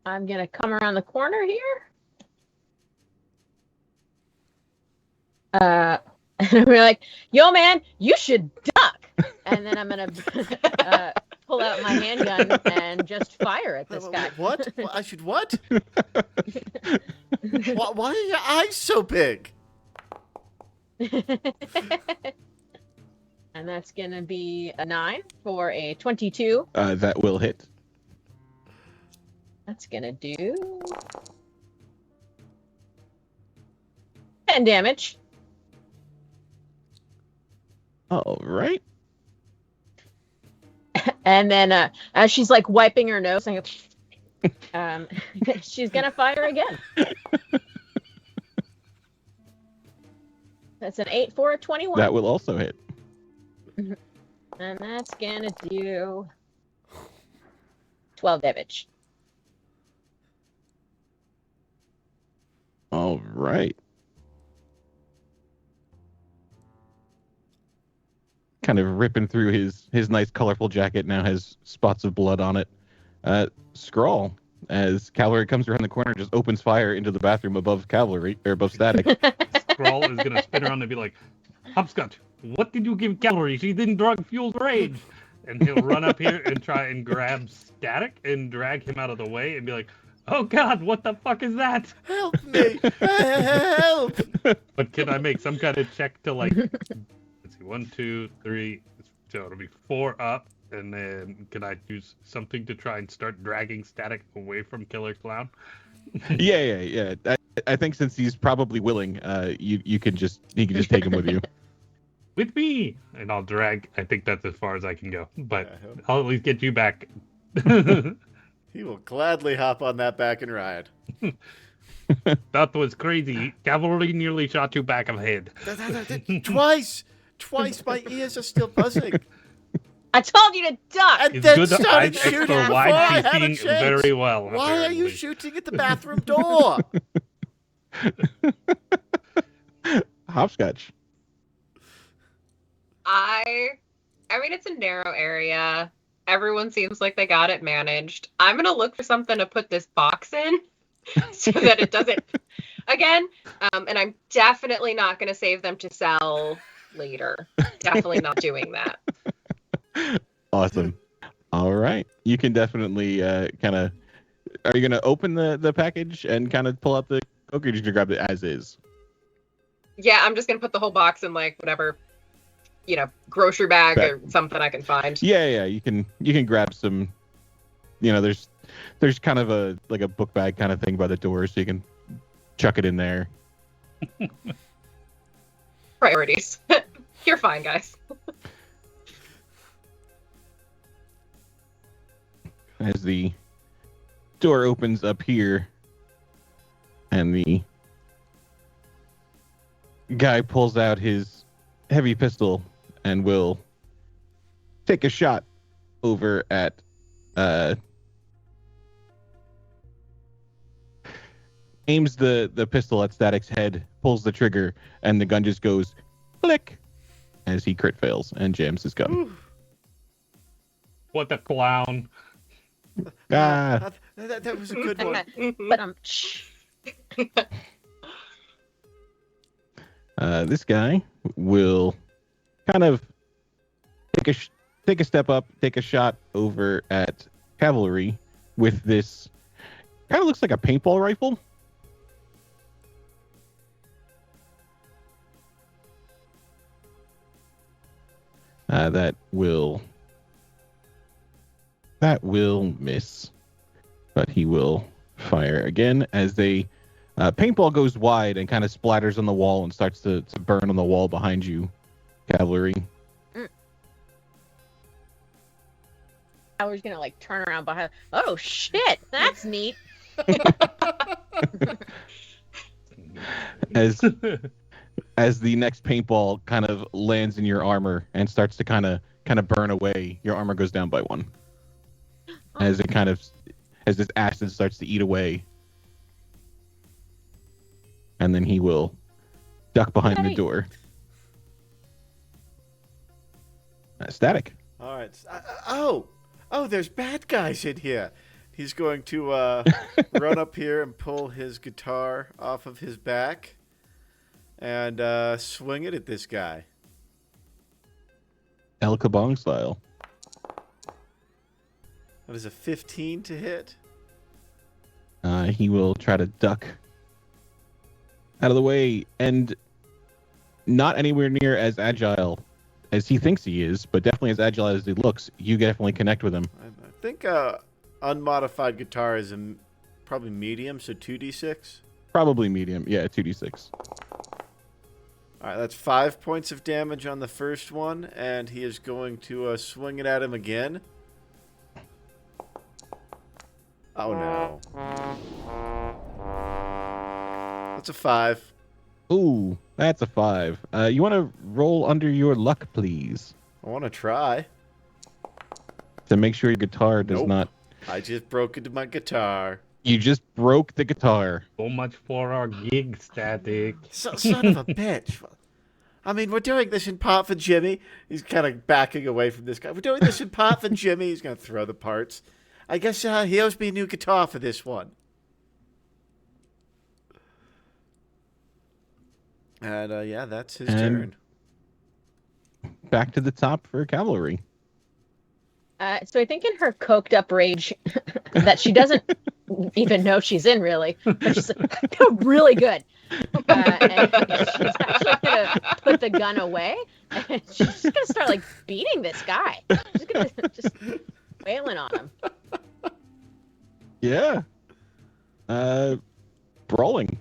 I'm gonna come around the corner here. And we're like, yo, man, you should duck. And then I'm gonna pull out my handgun and just fire at this guy. What? I should what? Why are your eyes so big? And that's going to be a 9 for a 22. That will hit. That's going to do 10 damage. All right. And then as she's like wiping her nose, she's going to fire again. That's an 8 for a 21. That will also hit. And that's going to do 12 damage. All right. Kind of ripping through his nice colorful jacket, now has spots of blood on it. Scrawl, as cavalry comes around the corner, just opens fire into the bathroom above cavalry, or above static. Scrawl is going to spin around and be like, Hopscotch, what did you give cavalry? She didn't drug fuel's rage. And he'll run up here and try and grab Static and drag him out of the way and be like, oh god, what the fuck is that? Help me! Help! But can I make some kind of check to like, let's see, 1, 2, 3, so it'll be 4 up, and then can I use something to try and start dragging Static away from Killer Clown? Yeah. I think since he's probably willing, he can just take him with you. With me! And I'll drag, I think that's as far as I can go, but I'll at least get you back. He will gladly hop on that back and ride. That was crazy. Cavalry nearly shot you back of head. Twice! Twice my ears are still buzzing. I told you to duck! And It's then good that started extra shooting before wide I had a seeing chance. very well. Why are you apparently. shooting at the bathroom door? Hopscotch. I mean, it's a narrow area. Everyone seems like they got it managed. I'm going to look for something to put this box in so that it doesn't, again, and I'm definitely not going to save them to sell later. Definitely not doing that. Awesome. All right. You can definitely kind of... Are you going to open the package and kind of pull out the Coke, or are you going to grab it as is? Yeah, I'm just going to put the whole box in like whatever, grocery bag or something I can find. Yeah. You can grab some... there's kind of a book bag kind of thing by the door, so you can chuck it in there. Priorities. You're fine, guys. As the door opens up here, and the guy pulls out his heavy pistol and will take a shot over at aims the pistol at Static's head, pulls the trigger, and the gun just goes click as he crit fails and jams his gun. What the clown. That was a good one. But this guy will kind of take a step up, take a shot over at cavalry with this kind of looks like a paintball rifle. That will miss, but he will fire again as they paintball goes wide and kind of splatters on the wall and starts to burn on the wall behind you, cavalry. Howard's gonna turn around behind. Oh shit, that's neat. As the next paintball kind of lands in your armor and starts to kind of burn away, your armor goes down by 1. As this acid starts to eat away. And then he will duck behind the door. Static. All right. Oh, there's bad guys in here. He's going to run up here and pull his guitar off of his back and swing it at this guy. El Kabong style. That is a 15 to hit. He will try to duck out of the way, and not anywhere near as agile as he thinks he is, but definitely as agile as he looks. You definitely connect with him. I think unmodified guitar is probably medium, so 2d6. Probably medium. Yeah, 2d6. All right, that's 5 points of damage on the first one, and he is going to swing it at him again. Oh, no. That's a 5. Ooh, that's a 5. You want to roll under your luck, please, I want to try. to make sure your guitar does Nope. not... I just broke into my guitar. You just broke the guitar. So much for our gig, Static. Son of a bitch. I mean, we're doing this in part for Jimmy. He's kind of backing away from this guy. We're doing this in part for Jimmy. He's going to throw the parts. I guess he owes me a new guitar for this one. And, yeah, that's his turn. Back to the top for cavalry. So I think in her coked up rage that she doesn't even know she's in, really, but she's like, I feel really good. And she's actually going to put the gun away, and she's just going to start, like, beating this guy. She's going to just wailing on him. Yeah. Brawling.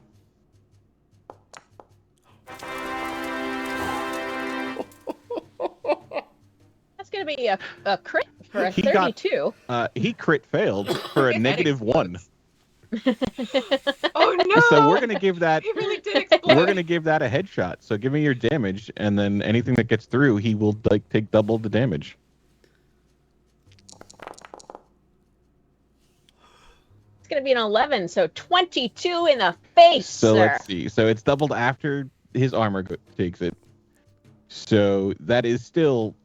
That's going to be a crit for a 32. He crit failed for a -1. Oh no! So we're gonna give that. He really did explode. We're gonna give that a headshot. So give me your damage, and then anything that gets through, he will take double the damage. It's going to be an 11, so 22 in the face, So sir. let's see. So it's doubled after his armor takes it. So that is still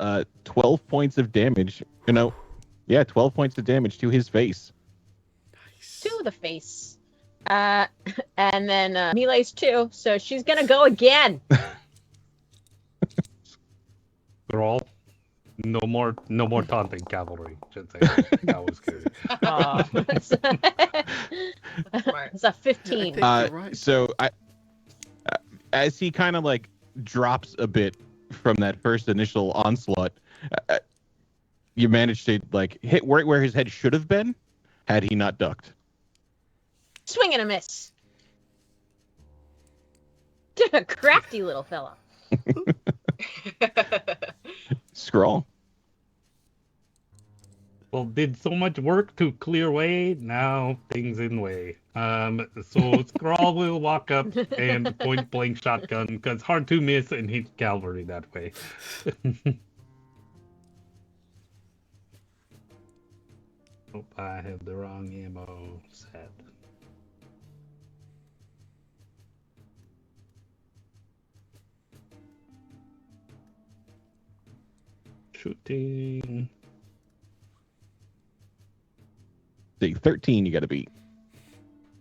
12 points of damage. 12 points of damage to his face. To the face. And then Melee's 2, so she's going to go again. Thrall. No more taunting cavalry, should say. That was good. Oh, it's a 15. I think you're right. So as he kind of like drops a bit from that first initial onslaught, you managed to like hit right where his head should have been had he not ducked. Swing and a miss. Crafty little fella. Scrawl. Well, did so much work to clear way, now things in way. So Scrawl will walk up and point blank shotgun, because hard to miss and hit cavalry that way. Hope I have the wrong ammo set. Shooting. See, 13 you got to beat.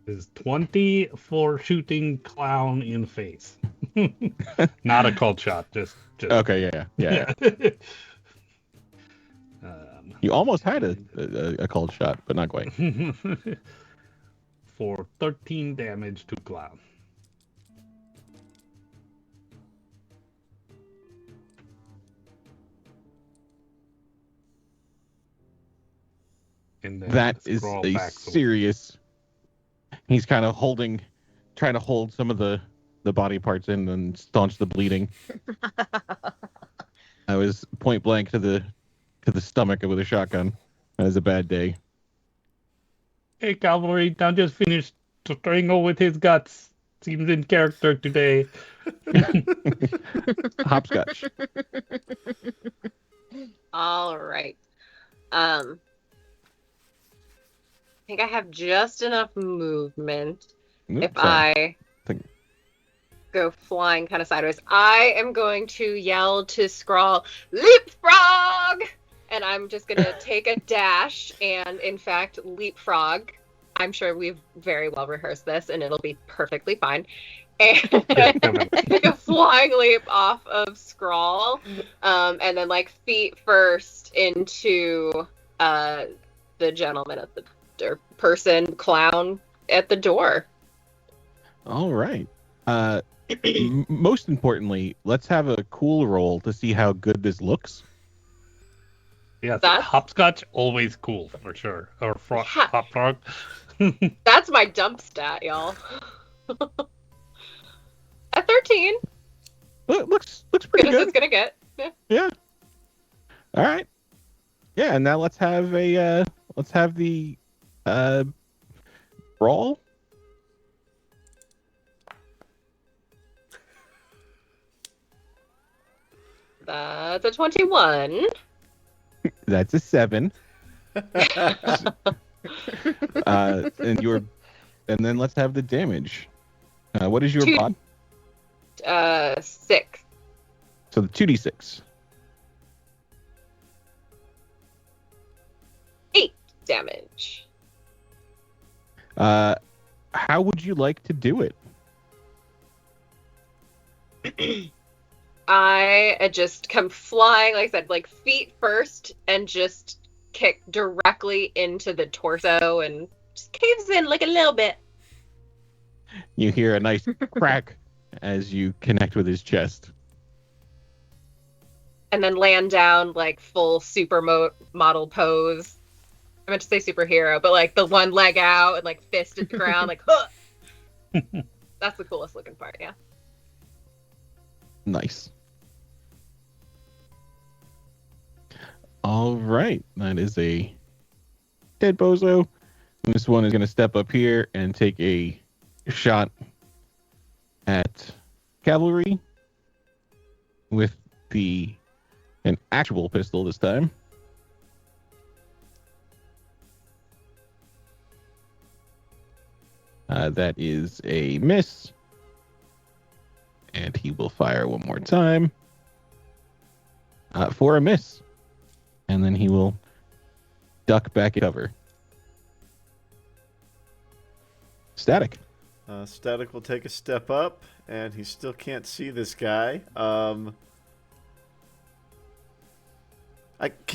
Is 20 for shooting clown in face. Not a cold shot, just Okay, yeah. You almost had a cold shot, but not quite. For 13 damage to clown. And then That is scroll a back to- serious. He's kind of trying to hold some of the body parts in and staunch the bleeding. I was point blank to the stomach with a shotgun. That was a bad day. Hey, cavalry, now just finished strangle with his guts. Seems in character today. Hopscotch. All right. I think I have just enough movement if I go flying kind of sideways. I am going to yell to Scrawl, leapfrog! And I'm just going to take a dash and, in fact, leapfrog. I'm sure we've very well rehearsed this, and it'll be perfectly fine. And take a flying leap off of Scrawl, and then, like, feet first into the gentleman at the person, clown at the door. All right. Most importantly, let's have a cool roll to see how good this looks. Yeah, That's- hopscotch always cool for sure. Or Yeah. hop frog. That's my dump stat, y'all. At 13. Looks pretty Good as good. it's gonna get. Yeah. Yeah. All right. Yeah, and now let's have the brawl. That's a 21. That's a 7. And then let's have the damage. What is your Two- bod? 6. So the 2d6. 8 damage. How would you like to do it? I just come flying, like I said, like feet first, and just kick directly into the torso and just caves in like a little bit. You hear a nice crack as you connect with his chest. And then land down like full model pose. I meant to say superhero, but like the one leg out and like fist at the ground, like, huh! That's the coolest looking part, yeah. Nice. All right, that is a dead bozo. This one is going to step up here and take a shot at cavalry with an actual pistol this time. That is a miss. And he will fire one more time for a miss. And then he will duck back in cover. Static. Static will take a step up, and he still can't see this guy. Can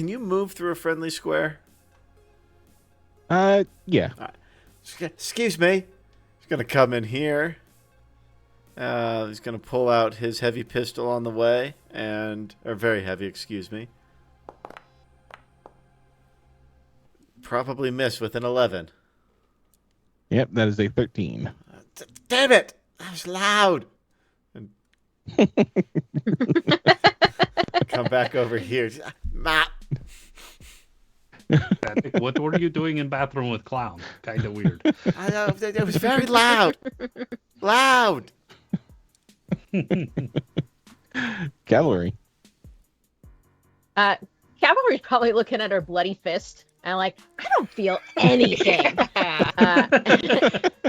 you move through a friendly square? Yeah. Excuse me. He's gonna come in here. He's gonna pull out his heavy pistol on the way, or very heavy, excuse me. Probably miss with an 11. Yep, that is a 13. Damn it! That was loud. And come back over here. Matt. What were you doing in bathroom with clown? Kind of weird. I know, it was very loud. Loud. Cavalry. Cavalry's probably looking at her bloody fist and like, I don't feel anything.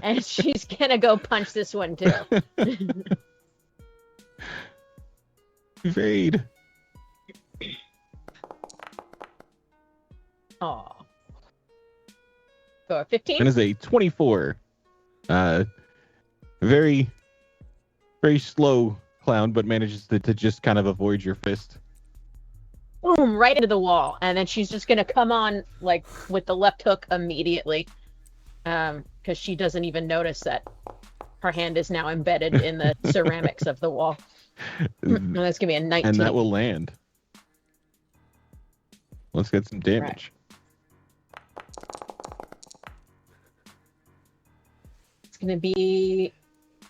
And she's gonna go punch this one too. Evade. Oh. So a 15? That is a 24. Very, very slow clown, but manages to just kind of avoid your fist. Boom, right into the wall. And then she's just gonna come on like with the left hook immediately. Because she doesn't even notice that her hand is now embedded in the ceramics of the wall. And that's gonna be a 19. And that will land. Let's get some damage. It's gonna be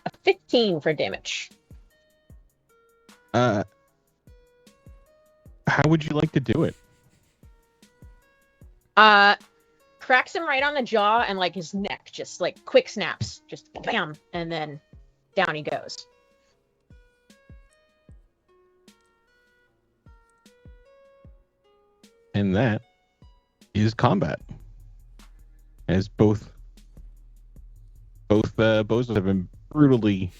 a 15 for damage. How would you like to do it? Cracks him right on the jaw and like his neck just like quick snaps, just bam, and then down he goes. And that is combat. As both Bozos have been brutally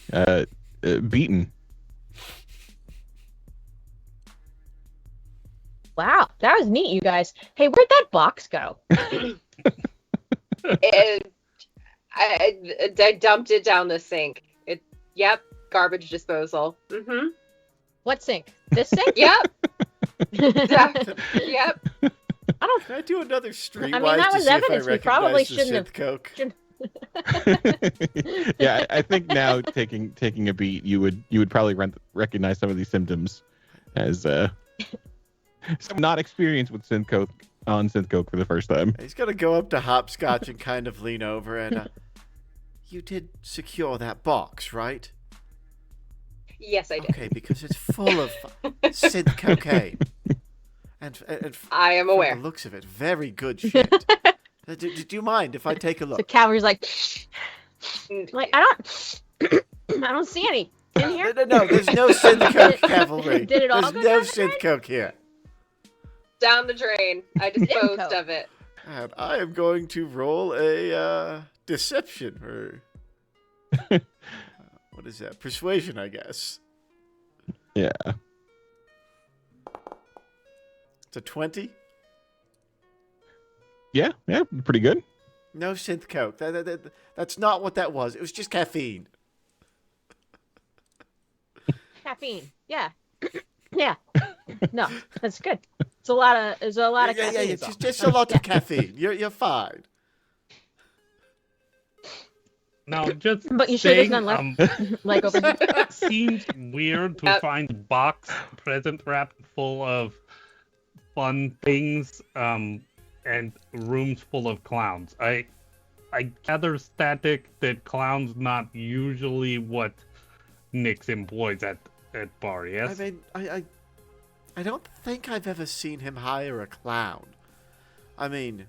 beaten. Wow, that was neat, you guys. Hey, where'd that box go? I dumped it down the sink. Yep, garbage disposal. Mm-hmm. What sink? This sink? Yep. Yep. Can I do another streetwise I mean, that to was see evidence if I we probably recognize the shouldn't have- synth coke? Yeah, I think now taking a beat, you would probably recognize some of these symptoms as someone not experienced with synth coke for the first time. He's gonna go up to Hopscotch and kind of lean over and. You did secure that box, right? Yes, I did. Okay, because it's full of synth cocaine. And I am from aware. the looks of it, very good shit. Do you mind if I take a look? So Cavalry's like I don't see any in here. No, there's no synth coke, Cavalry. Did it all There's go no down the synth drain? coke here. Down the drain. I disposed of it. And I am going to roll a deception or what is that? Persuasion, I guess. Yeah. It's a 20. Yeah, pretty good. No synth coke. That's not what that was. It was just caffeine. Caffeine. Yeah. Yeah. No, that's good. There's a lot of caffeine. Yeah. Just a lot of caffeine. You're fine. Now, just But you sure there's saying, none left? Like over here. it seems weird to find box present wrapped full of fun things, and rooms full of clowns. I gather, Static, that clowns not usually what Nix employs at bar, yes? I mean, I don't think I've ever seen him hire a clown. I mean,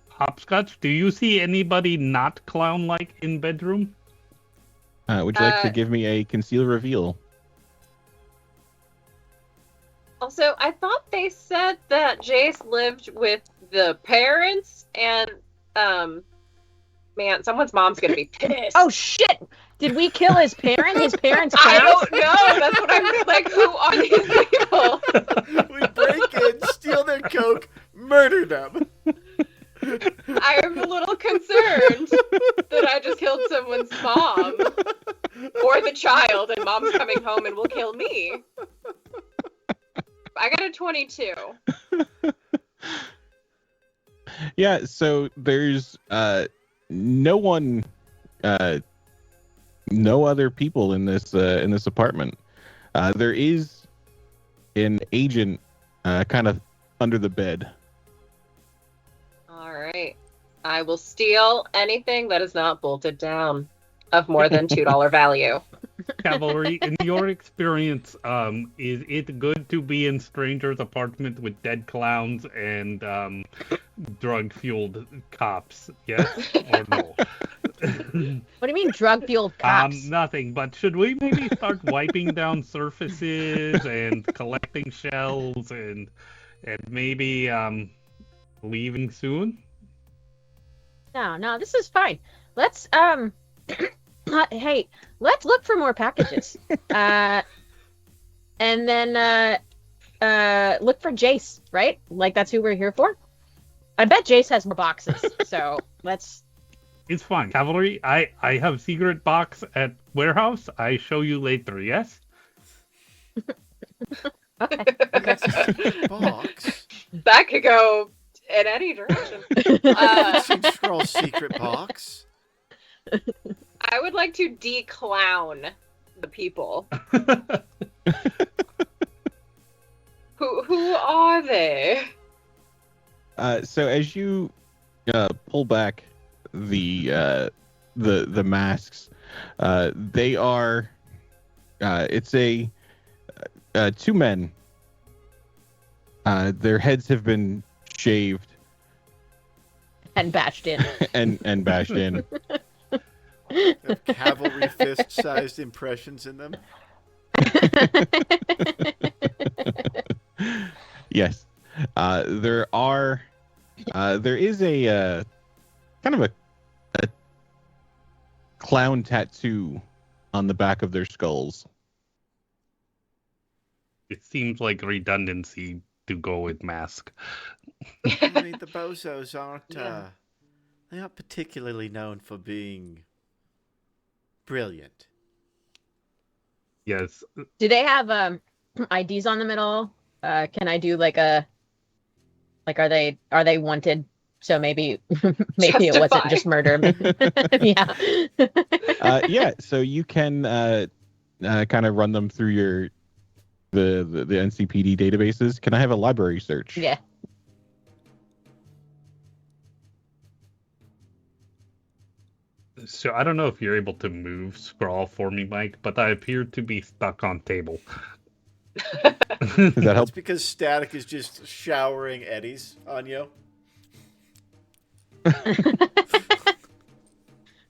Hopscotch, do you see anybody not clown-like in bedroom? Would you like to give me a conceal reveal? Also, I thought they said that Jace lived with the parents and, man, someone's mom's gonna be pissed. Oh shit! Did we kill his parent? His parents' I clowns? don't know. That's what I'm like. Who are these people? we break in, steal their coke, murder them. I am a little concerned that I just killed someone's mom or the child, and mom's coming home and will kill me. I got a 22. Yeah, so there's no one, no other people in this apartment. There is an agent kind of under the bed. All right. I will steal anything that is not bolted down of more than $2 value. Cavalry, in your experience, is it good to be in strangers' apartment with dead clowns and drug-fueled cops? Yes or no? What do you mean drug-fueled cops? Nothing. But should we maybe start wiping down surfaces and collecting shells and maybe leaving soon? No, this is fine. Let's hey, let's look for more packages. And then look for Jace, right? Like that's who we're here for. I bet Jace has more boxes. So let's. It's fine. Cavalry, I have secret box at warehouse. I show you later, yes? Okay. Box? That could go in any direction. Scroll secret box. I would like to de-clown the people. Who are they? So as you pull back the masks, they are it's two men. Their heads have been shaved And bashed in. and bashed in. Have cavalry fist-sized impressions in them. Yes. There is a kind of a clown tattoo on the back of their skulls. It seems like redundancy to go with mask. I mean, the Bozos they aren't particularly known for being brilliant. Yes. Do they have IDs on them at all? Can I do are they wanted So maybe it wasn't just murder. Yeah. Yeah, so you can kind of run them through the NCPD databases. Can I have a library search? Yeah. So I don't know if you're able to move scroll for me, Mike, but I appear to be stuck on table. Does that help? That's because Static is just showering eddies on you.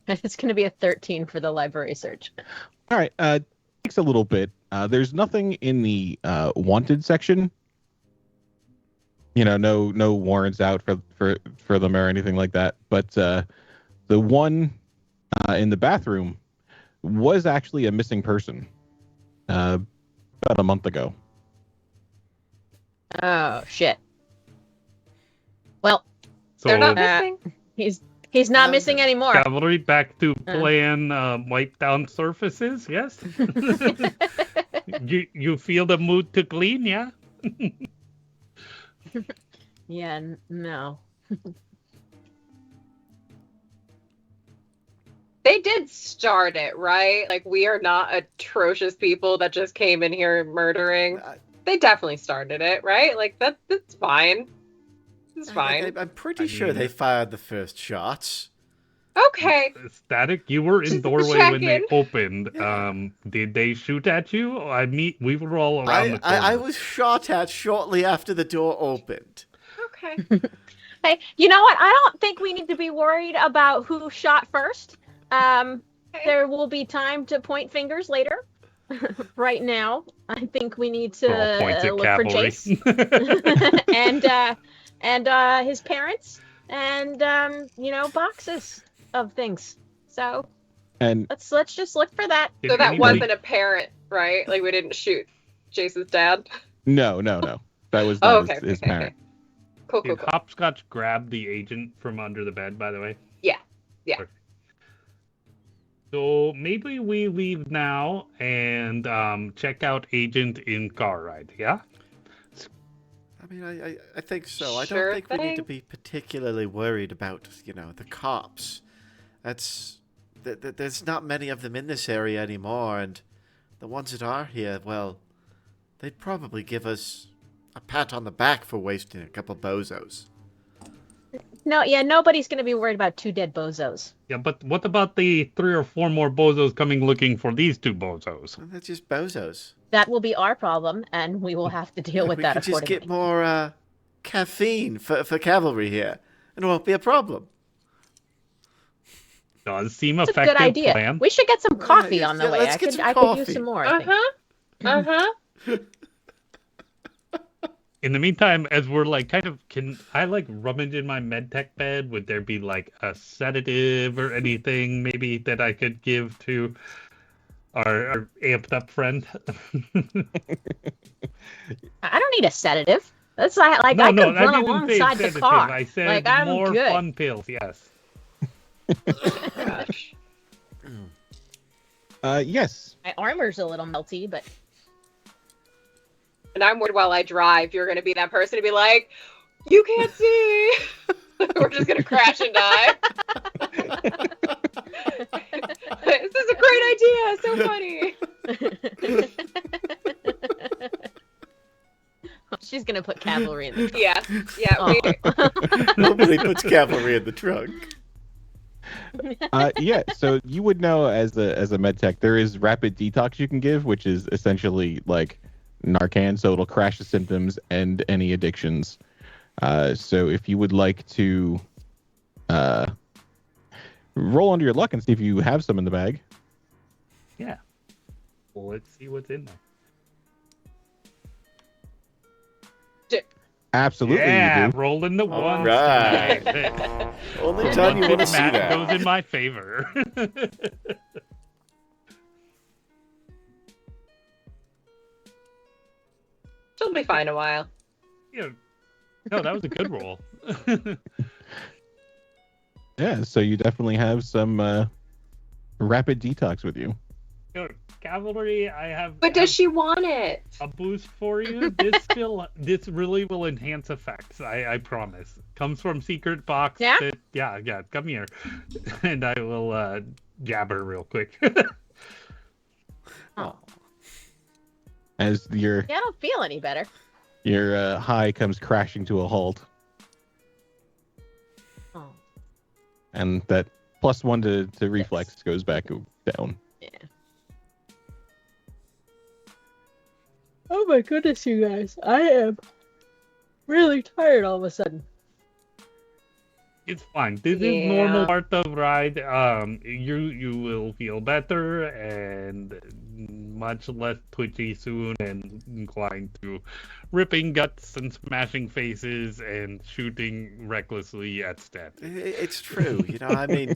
It's going to be a 13 for the library search. All right. Takes a little bit. There's nothing in the wanted section. You know, no warrants out for them or anything like that. But the one in the bathroom was actually a missing person about a month ago. Oh shit. Well, So They're not missing. he's not missing anymore. cavalry back to plan wipe down surfaces, yes? You feel the mood to clean, yeah? Yeah, no. They did start it, right? Like, we are not atrocious people that just came in here murdering. They definitely started it, right? Like, that's fine. It's fine. I'm pretty sure they fired the first shots. Okay. Static, you were in Just doorway when they checking. opened. Yeah. Did they shoot at you? We were all around the corner. I was shot at shortly after the door opened. Okay. Hey, you know what? I don't think we need to be worried about who shot first. There will be time to point fingers later. Right now, I think we need to All points at look cavalry. for Chase and his parents and boxes of things. So And let's just look for that. Did So that anybody- wasn't apparent, right? Like, we didn't shoot Jace's dad. no. That was Oh, not okay. his parent. Cool. Did Hopscotch grab the agent from under the bed, by the way? Yeah. Yeah. Perfect. So maybe we leave now and check out agent in car ride, yeah? I mean, I think so. I Sure don't think we need to thing. be particularly worried about, the cops. There's not many of them in this area anymore, and the ones that are here, well, they'd probably give us a pat on the back for wasting a couple bozos. No, yeah, nobody's going to be worried about 2 dead bozos. Yeah, but what about the 3 or 4 more bozos coming looking for these 2 bozos? Well, they're just bozos. That will be our problem, and we will have to deal with We that could just accordingly. get more caffeine for cavalry here, and it won't be a problem. Does seem That's a effective good idea. plan. We should get some coffee yeah, on the yeah, way. let's I get could some I could use coffee. some more. I think. In the meantime, as we're can I rummage in my medtech bed? Would there be a sedative or anything maybe that I could give to our amped up friend? I don't need a sedative. That's like I could run didn't say alongside the sedative. car. I said Like I'm more good. fun pills. Yes. Gosh. Yes. My armor's a little melty, but And I'm worried while I drive, you're going to be that person to be like, you can't see. We're just going to crash and die. This is a great idea. So funny. she's gonna put cavalry in the Yeah. Oh. Nobody puts cavalry in the trunk. Yeah, so you would know as a med tech, there is rapid detox you can give, which is essentially like Narcan, so it'll crash the symptoms and any addictions. So if you would like to roll under your luck and see if you have some in the bag. Yeah. Well, let's see what's in there. Absolutely, Yeah, you do. rolling the All one. right. tonight. Only time you want to see Matt that. goes in my favor. She'll be fine a while. Yeah. No, that was a good roll. Yeah, so you definitely have some rapid detox with you. You know, Cavalry, I have. But does she want it? A boost for you? This really will enhance effects. I promise. Comes from secret box. Yeah? Yeah. Come here, and I will jab her real quick. Oh. As your Yeah, I don't feel any better. high comes crashing to a halt, Oh. and that +1 to reflex goes back down. Yeah. Oh my goodness, you guys. I am really tired all of a sudden. It's fine. This is normal part of ride. You will feel better and much less twitchy soon, and inclined to ripping guts and smashing faces and shooting recklessly at stat. It's true, you know. I mean,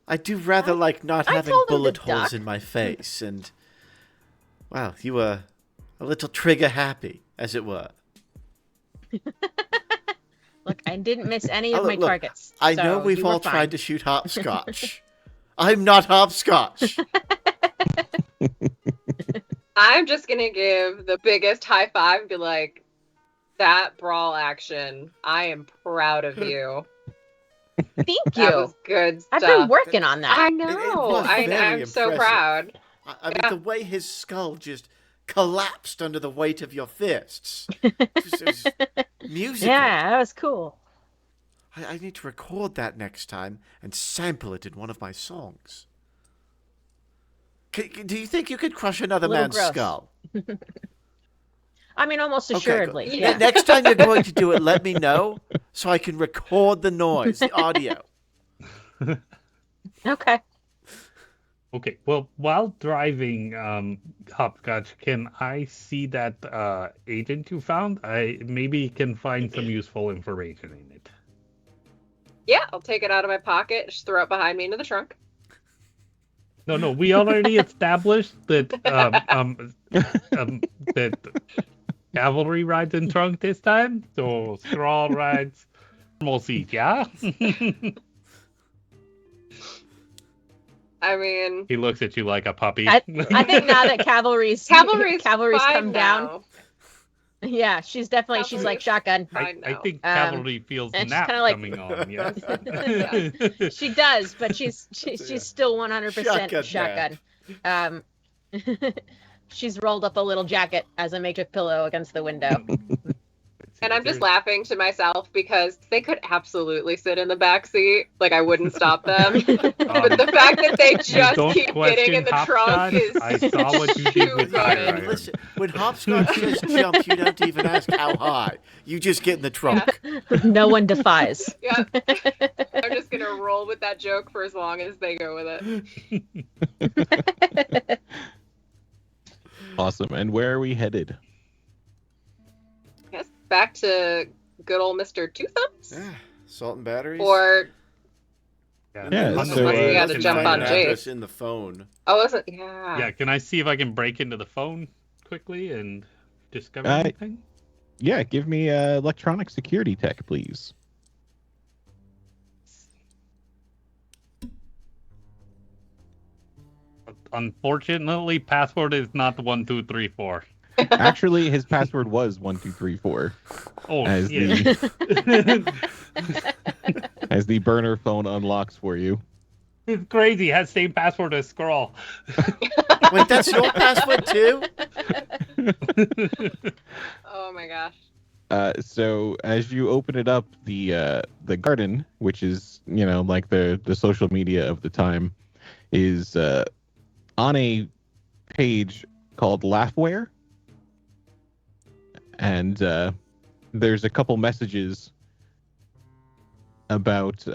I do rather like not I having told him to bullet holes duck. in my face, and wow, you were a little trigger happy, as it were. Look, I didn't miss any Oh, of my look, targets. I so know we've you were all fine. tried to shoot hopscotch. I'm not hopscotch. I'm just gonna give the biggest high five and be like, that brawl action, I am proud of you. Thank That you. was good I've stuff. been working on that. I It know. was very I'm so impressive. proud. I mean, Yeah. the way his skull just collapsed under the weight of your fists. It was musical. Yeah, that was cool. I need to record that next time and sample it in one of my songs. Do you think you could crush another Little man's gross. skull? I mean, almost Okay, assuredly. good. Yeah. Next time you're going to do it, let me know so I can record the noise, the audio. Okay. Okay, well, while driving Hopscotch, can I see that agent you found? I maybe can find some useful information in it. Yeah, I'll take it out of my pocket, just throw it behind me into the trunk. No, we already established that that Cavalry rides in trunk this time, so Scrawl rides normal seat, yeah? I mean, He looks at you like a puppy. I think now that cavalry's cavalry's come fine down. now. Yeah, she's definitely she's like shotgun. Fine I now. think Cavalry feels and she's nap kinda like- coming on, yes? She does, but she's still 100% Shotgun shotgun. She's rolled up a little jacket as a makeshift pillow against the window. And I'm just laughing to myself because they could absolutely sit in the back seat. Like, I wouldn't stop them. But the fact that they just don't keep getting in the question trunk Hopscotch. is I saw what you did with too Fire good. Iron. Listen, when Hopscotch says jump, you don't even ask how high. You just get in the trunk. No one defies. Yeah. I'm just going to roll with that joke for as long as they go with it. Awesome. And where are we headed? Yes, back to good old Mr. Two Thumbs. Yeah, salt and batteries. Or, Yeah, on so, the way, we had to can jump I- on an Jake. address in the phone. oh, wasn't, yeah. Yeah, can I see if I can break into the phone quickly and discover I- anything? Yeah, give me electronic security tech, please. Unfortunately, password is not 1234. Actually, his password was 1234 Oh, as shit. as the burner phone unlocks for you. It's crazy. It has same password as Scroll. Wait, that's your password too? Oh my gosh. So as you open it up, the garden, which is like the social media of the time, is on a page called Laughware, and there's a couple messages about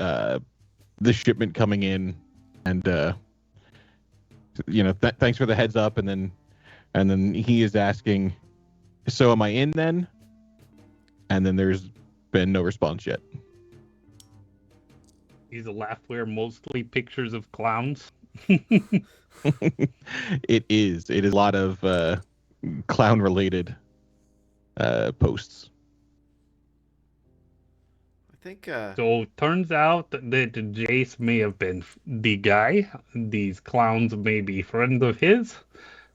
the shipment coming in, and thanks for the heads up, and then he is asking, so am I in then? And then there's been no response yet. These laughware mostly pictures of clowns. It is a lot of clown related posts. I think. So turns out that Jace may have been the guy. These clowns may be friends of his.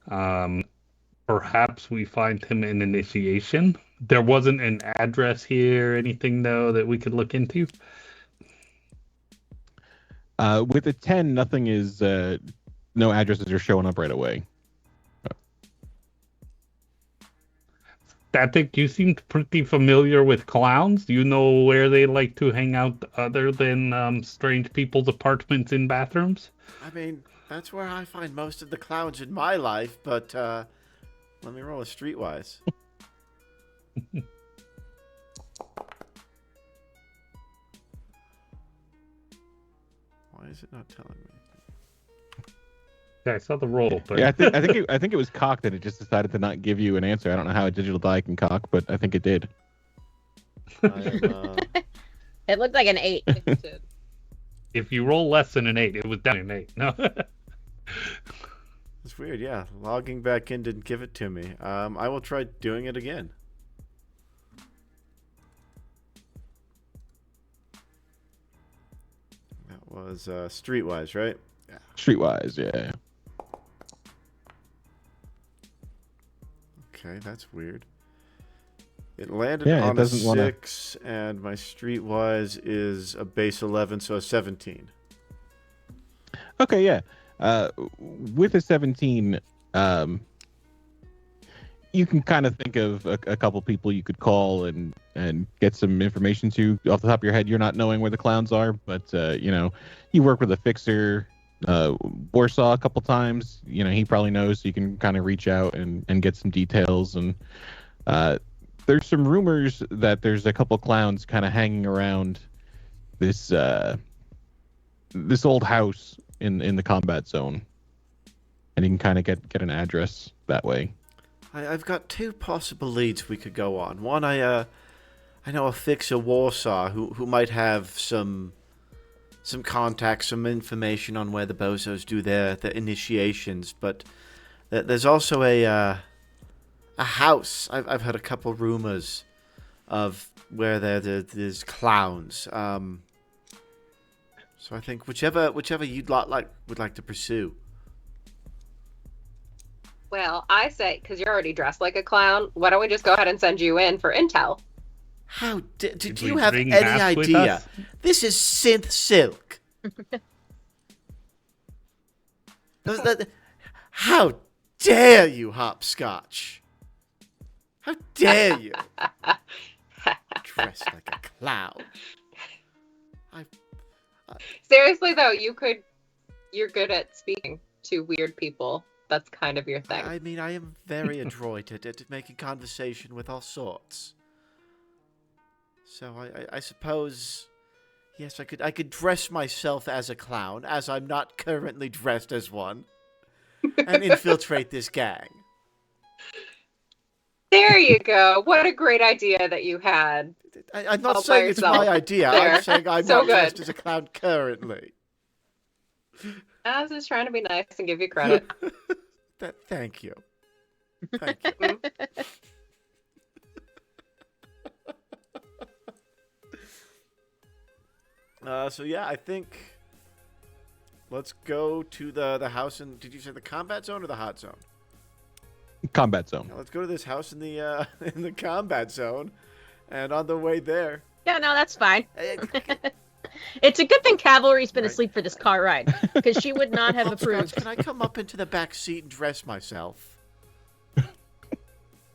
Perhaps we find him in initiation. There wasn't an address here, anything though that we could look into. With a 10, nothing is, no addresses are showing up right away. Static, you seemed pretty familiar with clowns. Do you know where they like to hang out other than strange people's apartments and bathrooms? I mean, that's where I find most of the clowns in my life, but let me roll a streetwise. Why is it not telling me? Yeah, I saw the roll, but Yeah, I think it was cock that it just decided to not give you an answer. I don't know how a digital die can cock, but I think it did. I am, It looked like an 8. if you roll less than an 8, it was down an 8. No. it's weird, yeah. Logging back in didn't give it to me. I will try doing it again. That was streetwise, right? Yeah. Streetwise, yeah. Okay, that's weird. It landed Yeah, it on a doesn't wanna- 6, and my streetwise is a base 11, so a 17. Okay, yeah. With a 17, you can kind of think of a couple people you could call and get some information to. Off the top of your head, you're not knowing where the clowns are, but you work with a fixer, Warsaw a couple times. He probably knows, so you can kind of reach out and get some details. And there's some rumors that there's a couple clowns kind of hanging around this old house in the combat zone, and you can kind of get an address that way. I've got 2 possible leads we could go on. One, I know a fixer Warsaw who might have some contacts, some information on where the Bozos do their initiations. But there's also a house. I've heard a couple rumors of where there's clowns. So I think whichever you'd would like to pursue. Well, I say, because you're already dressed like a clown, why don't we just go ahead and send you in for intel? How did we you have bring any masks with idea? us? This is synth silk. How dare you, Hopscotch? How dare you? Dressed like a clown. Seriously, though, you're good at speaking to weird people. That's kind of your thing. I mean, I am very adroit at making conversation with all sorts. So I suppose, yes, I could dress myself as a clown, as I'm not currently dressed as one, and infiltrate this gang. There you go. What a great idea that you had. I'm not All saying by it's my yourself. idea. There. I'm saying I'm So not dressed good. as a clown currently. I was just trying to be nice and give you credit. Thank you. Thank you. So yeah, I think let's go to the house in. Did you say the combat zone or the hot zone? Combat zone. Yeah, let's go to this house in the in the combat zone, and on the way there. Yeah, no, that's fine. eh, It's a good thing Cavalry's been Right. asleep for this car ride, because she would not have Hopscotch, approved. can I come up into the back seat and dress myself?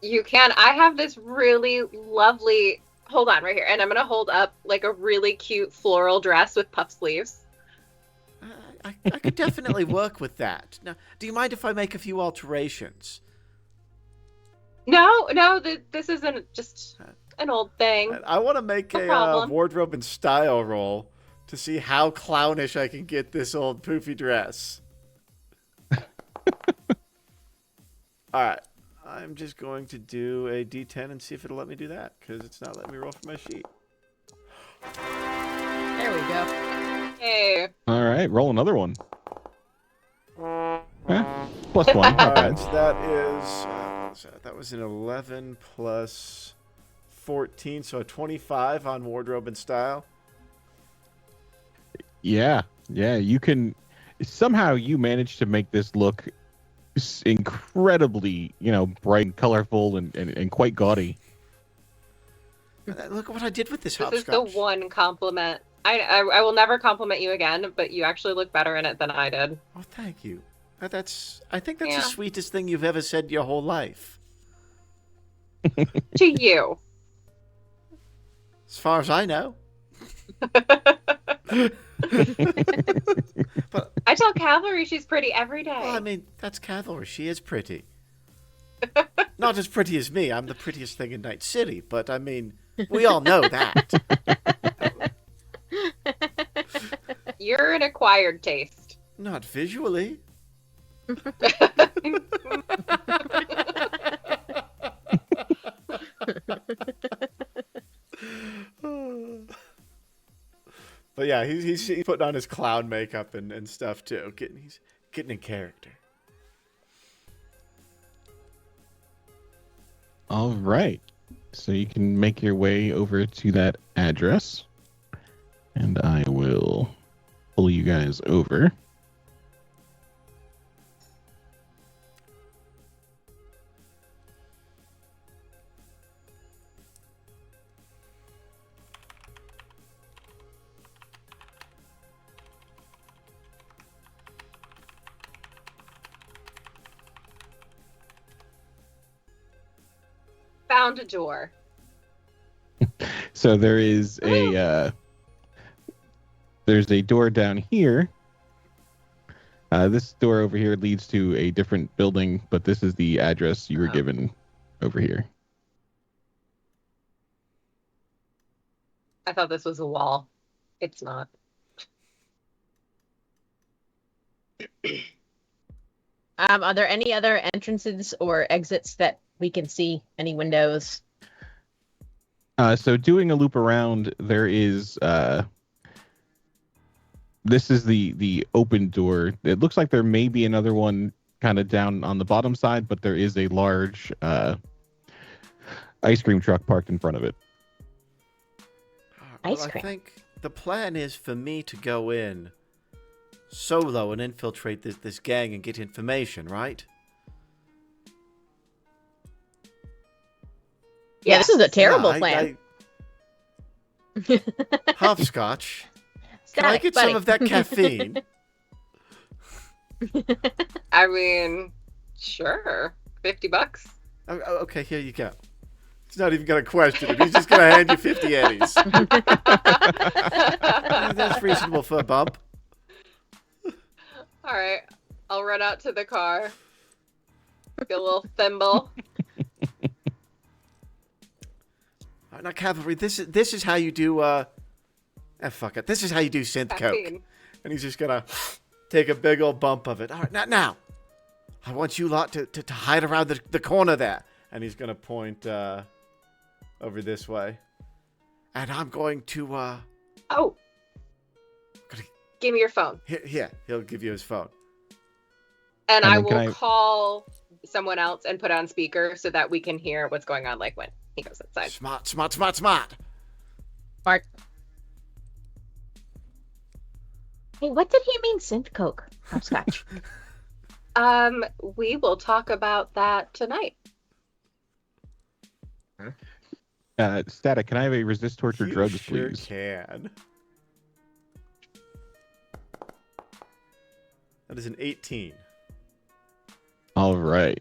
You can. I have this really lovely. Hold on, right here, and I'm gonna hold up like a really cute floral dress with puff sleeves. I could definitely work with that. Now, do you mind if I make a few alterations? No, this isn't just an old thing. I want to make No a problem. wardrobe and style roll to see how clownish I can get this old poofy dress. Alright, I'm just going to do a D10 and see if it'll let me do that, because it's not letting me roll for my sheet. There we go. Hey, All right, roll another one. Plus one. Not Alright, bad. so that is, what was that? That was an 11 plus 14, so a 25 on wardrobe and style. Yeah. You can somehow you manage to make this look incredibly, bright and colorful and quite gaudy. Look at what I did with this This hopscotch. is the one compliment. I will never compliment you again, but you actually look better in it than I did. Oh, thank you. I think that's the sweetest thing you've ever said your whole life. To you. As far as I know. But I tell Cavalry she's pretty every day. well, I mean, that's Cavalry. She is pretty. Not as pretty as me. I'm the prettiest thing in Night City, but I mean, we all know that. You're an acquired taste. Not visually. But yeah, he's putting on his clown makeup and stuff too. He's getting in character. All right. So you can make your way over to that address. And I will pull you guys over. Found a door. So there is there's a door down here. This door over here leads to a different building, but this is the address you were given over here. I thought this was a wall. It's not. Are there any other entrances or exits that we can see? Any windows? So doing a loop around, there is this is the open door. It looks like there may be another one kind of down on the bottom side, but there is a large ice cream truck parked in front of it. Ice cream. I think the plan is for me to go in solo and infiltrate this gang and get information, right? Yeah, this is a terrible plan. Hopscotch. Can I Static, get buddy. some of that caffeine? I mean, sure. $50. Okay, here you go. He's not even going to question it. He's just going to hand you 50 eddies. That's reasonable for a bump. All right. I'll run out to the car. Get a little thimble. Now, Cavalry, this is how you do, fuck it. This is how you do synth coke. Caffeine. And he's just going to take a big old bump of it. All right, now. I want you lot to hide around the corner there. And he's going to point over this way. And I'm going to, Oh. Give me your phone. Here, he'll give you his phone. And And I then can will call someone else and put on speaker so that we can hear what's going on, like when he goes outside. Smart. Mark. Hey, what did he mean, synth coke? Hopscotch. We will talk about that tonight. Static, can I have a resist torture You drugs, sure please? can. That is an 18. All right.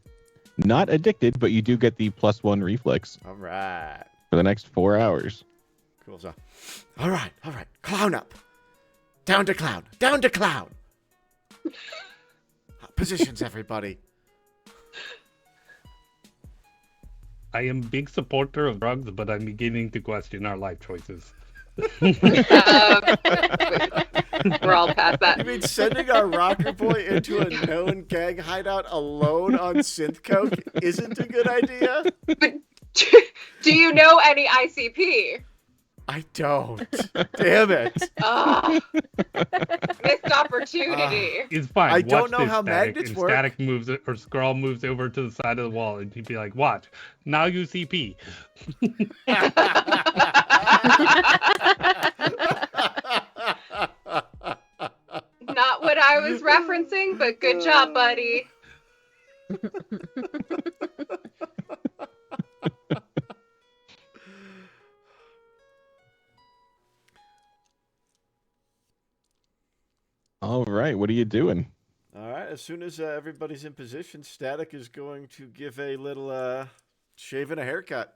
Not addicted, but you do get the +1 reflex All right. for the next 4 hours. Cool. So, all right. Clown up. Down to clown. Positions, everybody. I am big supporter of drugs, but I'm beginning to question our life choices. We're all past that. You mean sending our rocker boy into a known gang hideout alone on synth coke isn't a good idea? Do you know any ICP? I don't. Damn it. Missed opportunity. It's fine. I don't Watch know this, how Static. magnets And work. Static moves it, or Scrawl moves over to the side of the wall, and he'd be like, "Watch, now you CP." Not what I was referencing, but good job, buddy. All right, what are you doing? All right, as soon as everybody's in position, Static is going to give a little shave and a haircut.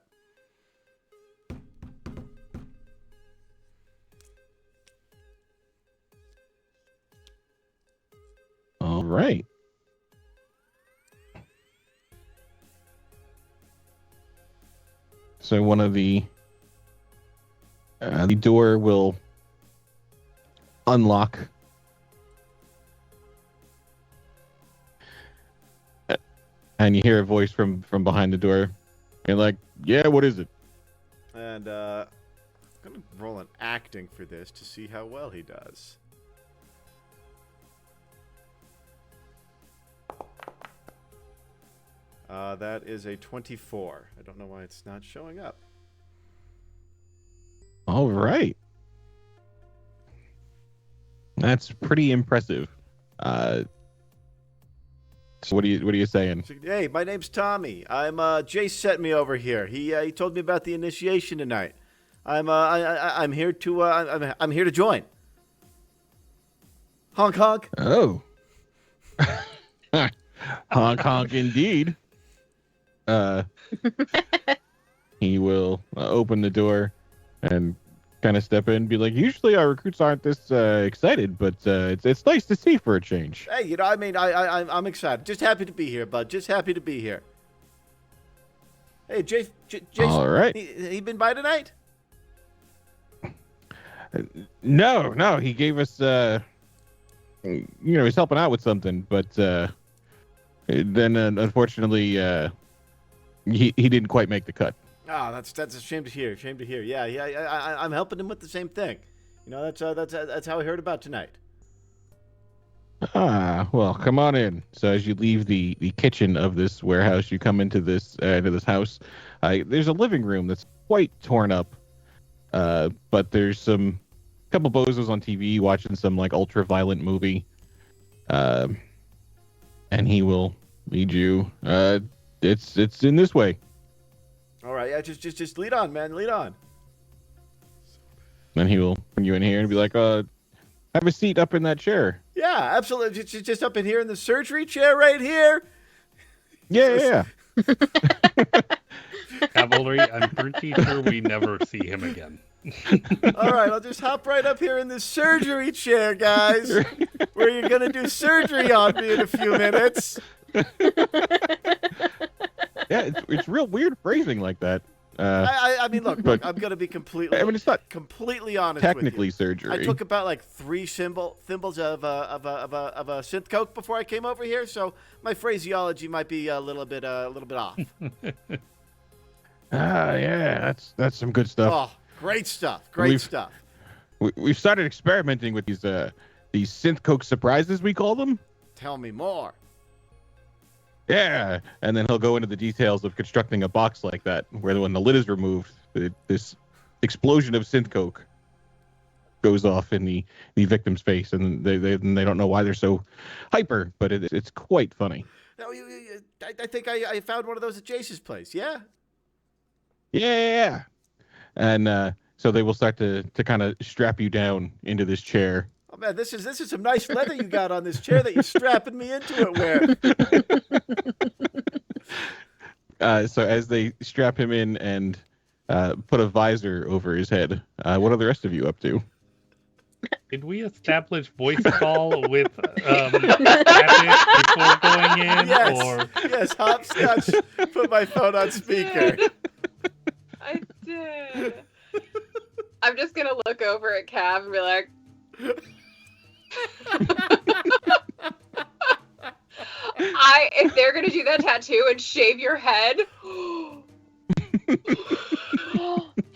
All right. So one of the door will unlock. And you hear a voice from behind the door. You're like, yeah, what is it? And I'm going to roll an acting for this to see how well he does. That is a 24. I don't know why it's not showing up. All right. That's pretty impressive. So what are you saying? Hey, my name's Tommy. Jace sent me over here. He told me about the initiation tonight. I'm here to I'm here to join. Honk honk. Oh. Honk honk indeed. He will open the door and kind of step in and be like, usually our recruits aren't this excited, but it's nice to see for a change. Hey, I'm excited. Just happy to be here, bud. Just happy to be here. Hey, Jace. All right. He been by tonight? No. He gave us, he's helping out with something, but then unfortunately, he didn't quite make the cut. Oh, that's a shame to hear. Shame to hear. Yeah. I'm helping him with the same thing. That's how I heard about tonight. Ah, well, come on in. So as you leave the kitchen of this warehouse, you come into this house. There's a living room that's quite torn up, but there's a couple bozos on TV watching some like ultra-violent movie, and he will lead you. It's in this way. All right, yeah, just lead on, man, lead on. Then he will bring you in here and be like, have a seat up in that chair. Yeah, absolutely. Just up in here in the surgery chair right here. Yeah. Cavalry, I'm pretty sure we never see him again. All right, I'll just hop right up here in this surgery chair, guys, where you're going to do surgery on me in a few minutes. Yeah, it's real weird phrasing like that. I mean, look, I'm going to be completely. I mean, it's not completely honest. technically with you. surgery. I took about like 3 thimbles of a synth coke before I came over here, so my phraseology might be a little bit off. Yeah, that's some good stuff. Oh, great stuff! Great stuff. We've started experimenting with these synth coke surprises, we call them. Tell me more. Yeah, and then he'll go into the details of constructing a box like that, where when the lid is removed, this explosion of synth coke goes off in the victim's face, and they don't know why they're so hyper, but it's quite funny. No, I think I found one of those at Jace's place. Yeah. Yeah. And so they will start to kind of strap you down into this chair. Oh man, this is some nice leather you got on this chair that you're strapping me into it with. So as they strap him in and put a visor over his head, what are the rest of you up to? Did we establish voice call with Patrick before going in? Yes, Hopscotch put my phone on speaker. I did. I'm just gonna look over at Cav and be like, if they're gonna do that tattoo and shave your head.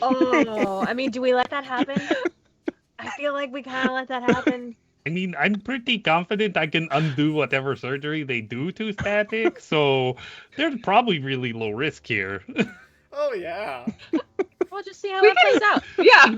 Oh, I mean, do we let that happen? I feel like we kind of let that happen. I mean, I'm pretty confident I can undo whatever surgery they do to Static, so there's probably really low risk here. Oh yeah. We'll just see how We that plays out. Yeah.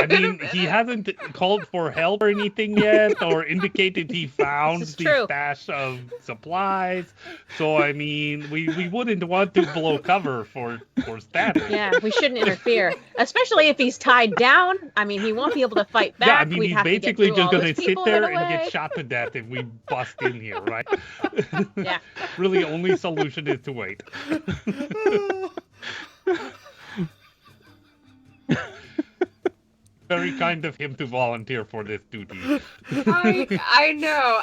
I mean, he hasn't called for help or anything yet, or indicated he found This is the true. stash of supplies. So, I mean, we wouldn't want to blow cover for status. Yeah, we shouldn't interfere, especially if he's tied down. I mean, he won't be able to fight back. Yeah, I mean, We'd he's have to get basically through just all going those to sit people there right and get away. shot to death if we bust in here, right? Yeah. Really, only solution is to wait. Very kind of him to volunteer for this duty. I know.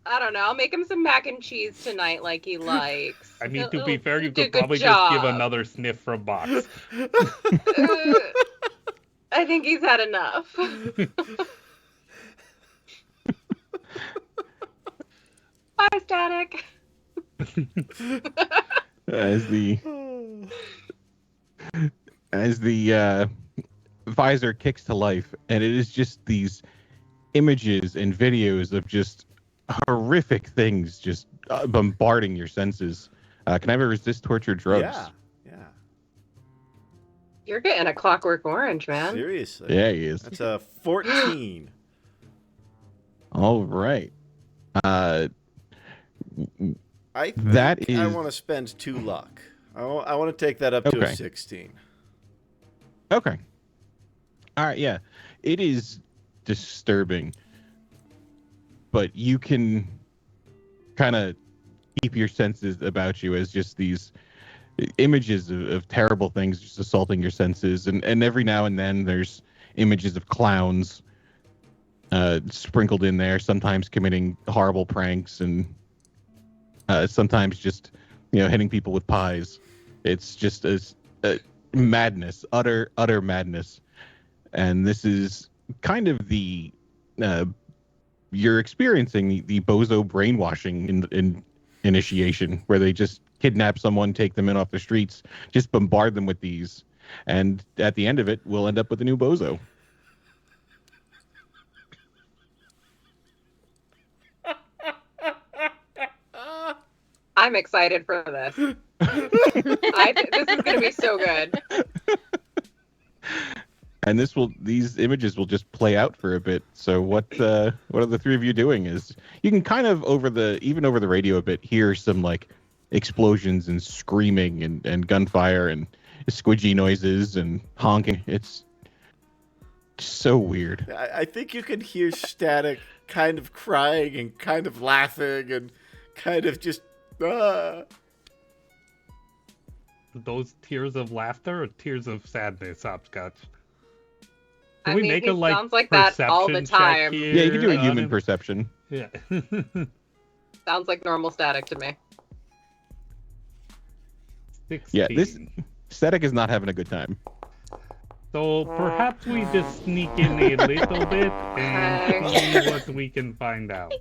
I don't know. I'll make him some mac and cheese tonight, like he likes. I mean, to be fair, you He'll do a could good probably just give job. another sniff from box. I think he's had enough. Bye, Static. As the visor kicks to life, and it is just these images and videos of just horrific things just bombarding your senses. Can I ever resist torture drugs? Yeah. You're getting a Clockwork Orange, man. Seriously. Yeah, he is. That's a 14. All right. I think That I is- want to spend 2 luck. I want to take that up to a Okay. 16. Okay. All right, yeah. It is disturbing, but you can kind of keep your senses about you as just these images of terrible things just assaulting your senses. And every now and then there's images of clowns sprinkled in there, sometimes committing horrible pranks and sometimes just, hitting people with pies. It's just a madness, utter madness. And this is kind of the you're experiencing the bozo brainwashing in initiation, where they just kidnap someone, take them in off the streets, just bombard them with these, and at the end of it, we'll end up with a new bozo. I'm excited for this. This is going to be so good. And these images will just play out for a bit. So what are the three of you doing? Is you can kind of over the radio a bit hear some like explosions and screaming and gunfire and squidgy noises and honking. It's so weird. I think you can hear Static kind of crying and kind of laughing and kind of just. Those tears of laughter or tears of sadness, Hopscotch? I Can we mean, make he a sounds like that all the perception check time. here Yeah, you can do a on human him? perception. Yeah. Sounds like normal Static to me. 16. Yeah, this Static is not having a good time. So perhaps we just sneak in a little bit and see what we can find out.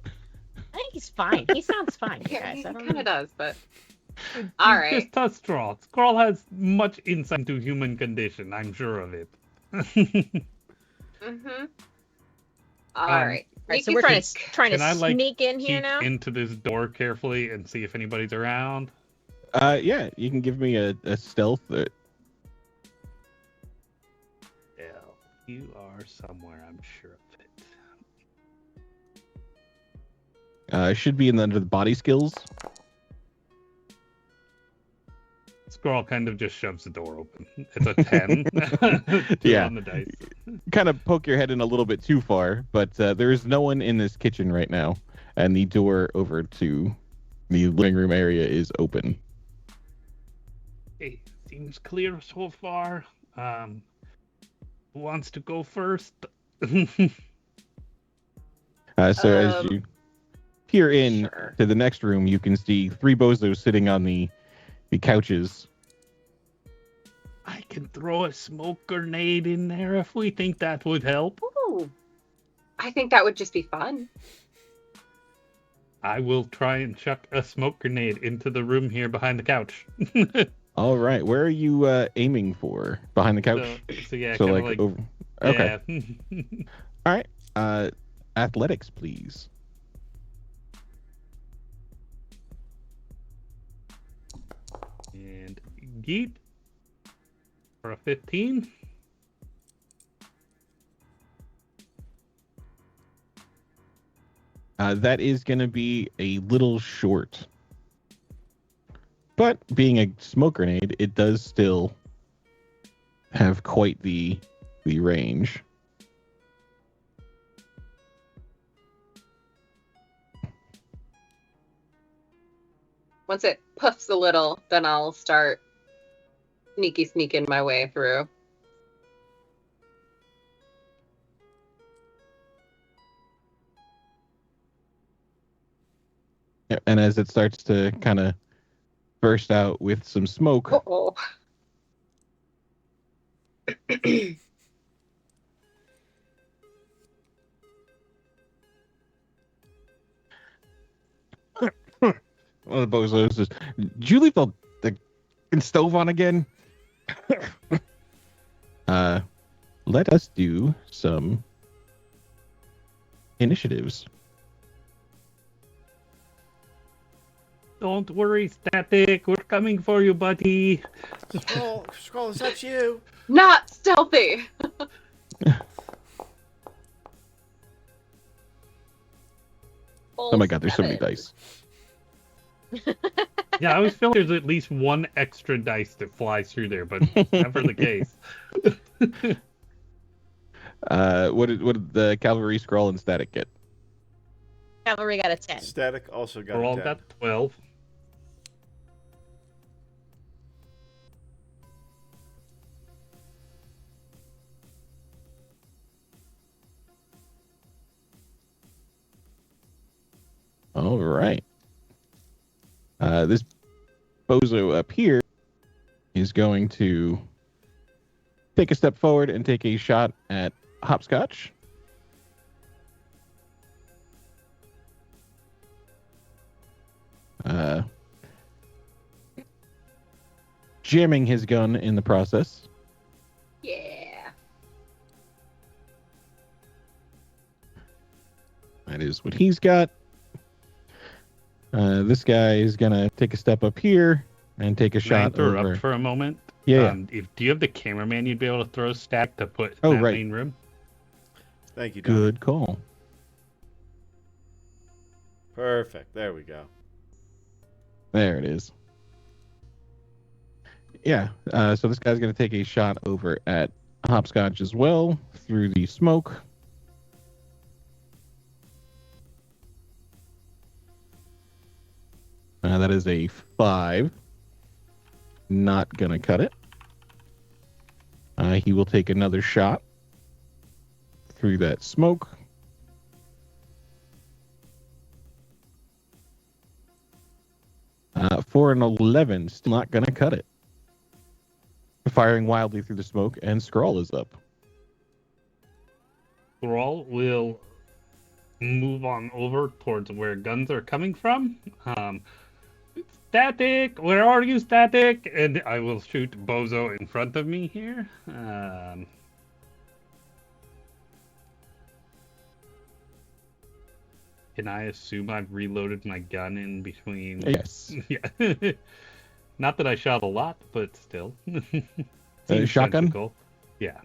I think he's fine. He sounds fine, you Yeah, guys. he I don't kind know. of does, but all right. Just trust Scrawl. Scrawl has much insight into human condition, I'm sure of it. Mm-hmm. All right. All right, so You we're can trying to Can I, like, sneak in here Peek now. into this door carefully and see if anybody's around. Yeah, you can give me a stealth. Yeah, you are somewhere, I'm sure of it. Should be under the body skills. Scrawl kind of just shoves the door open. It's a 10. Yeah. On the dice. Kind of poke your head in a little bit too far, but there is no one in this kitchen right now, and the door over to the living room area is open. Hey, seems clear so far. Who wants to go first? As you peer in Sure. to the next room, you can see three bozos sitting on the couches. I can throw a smoke grenade in there if we think that would help. Ooh. I think that would just be fun. I will try and chuck a smoke grenade into the room here behind the couch. All right, where are you aiming for? Behind the couch? So yeah, So kind like, of like over. Okay. Yeah. All right. Athletics, please. And Geet. For a 15. That is going to be a little short. But being a smoke grenade, it does still have quite the range. Once it puffs a little, then I'll start sneaking my way through. And as it starts to kind of burst out with some smoke, Uh-oh. one of the Bozos says, "Did you leave the stove on again?" Let us do some initiatives. Don't worry, Static. We're coming for you, buddy. Scroll, is that you? Not stealthy. Oh my god, there's so many dice. Yeah, I always feel there's at least one extra dice that flies through there, but never the case. What did the cavalry, scroll, and static get? Cavalry got a 10. Static also got We're a all 10. got 12. All right. This bozo up here is going to take a step forward and take a shot at Hopscotch. Jamming his gun in the process. Yeah. That is what he's got. This guy is going to take a step up here and take a Can I shot interrupt over. for a moment? Yeah. Do you have the cameraman you'd be able to throw a stack to put in Oh, that right. main room? Thank you, Donnie. Good call. Perfect. There we go. There it is. Yeah, so this guy's going to take a shot over at Hopscotch as well through the smoke. That is a 5. Not going to cut it. He will take another shot through that smoke. For an 11, still not going to cut it. Firing wildly through the smoke, and Skrull is up. Thrall will move on over towards where guns are coming from. Static, where are you, Static? And I will shoot Bozo in front of me here. Can I assume I've reloaded my gun in between? Yes. Yeah. Not that I shot a lot, but still. Seems Shotgun? sensical. Yeah.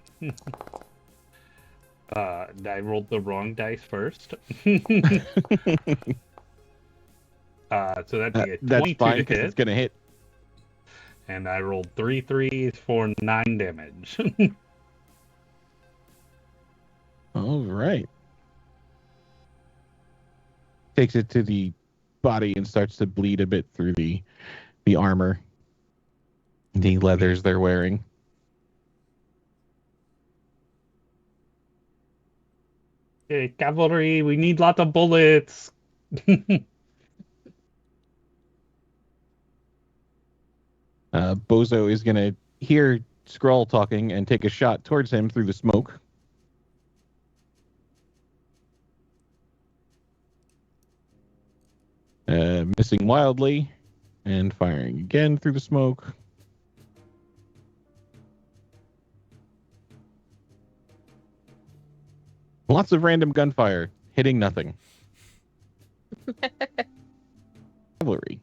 I rolled the wrong dice first. So that'd be a 22 That's fine to because hit. it's going to hit. And I rolled 3 3s for 9 damage. All right. Takes it to the body and starts to bleed a bit through the armor, the leathers they're wearing. Hey, cavalry, we need lots of bullets. Bozo is going to hear Skrull talking and take a shot towards him through the smoke. Missing wildly and firing again through the smoke. Lots of random gunfire, hitting nothing. Cavalry.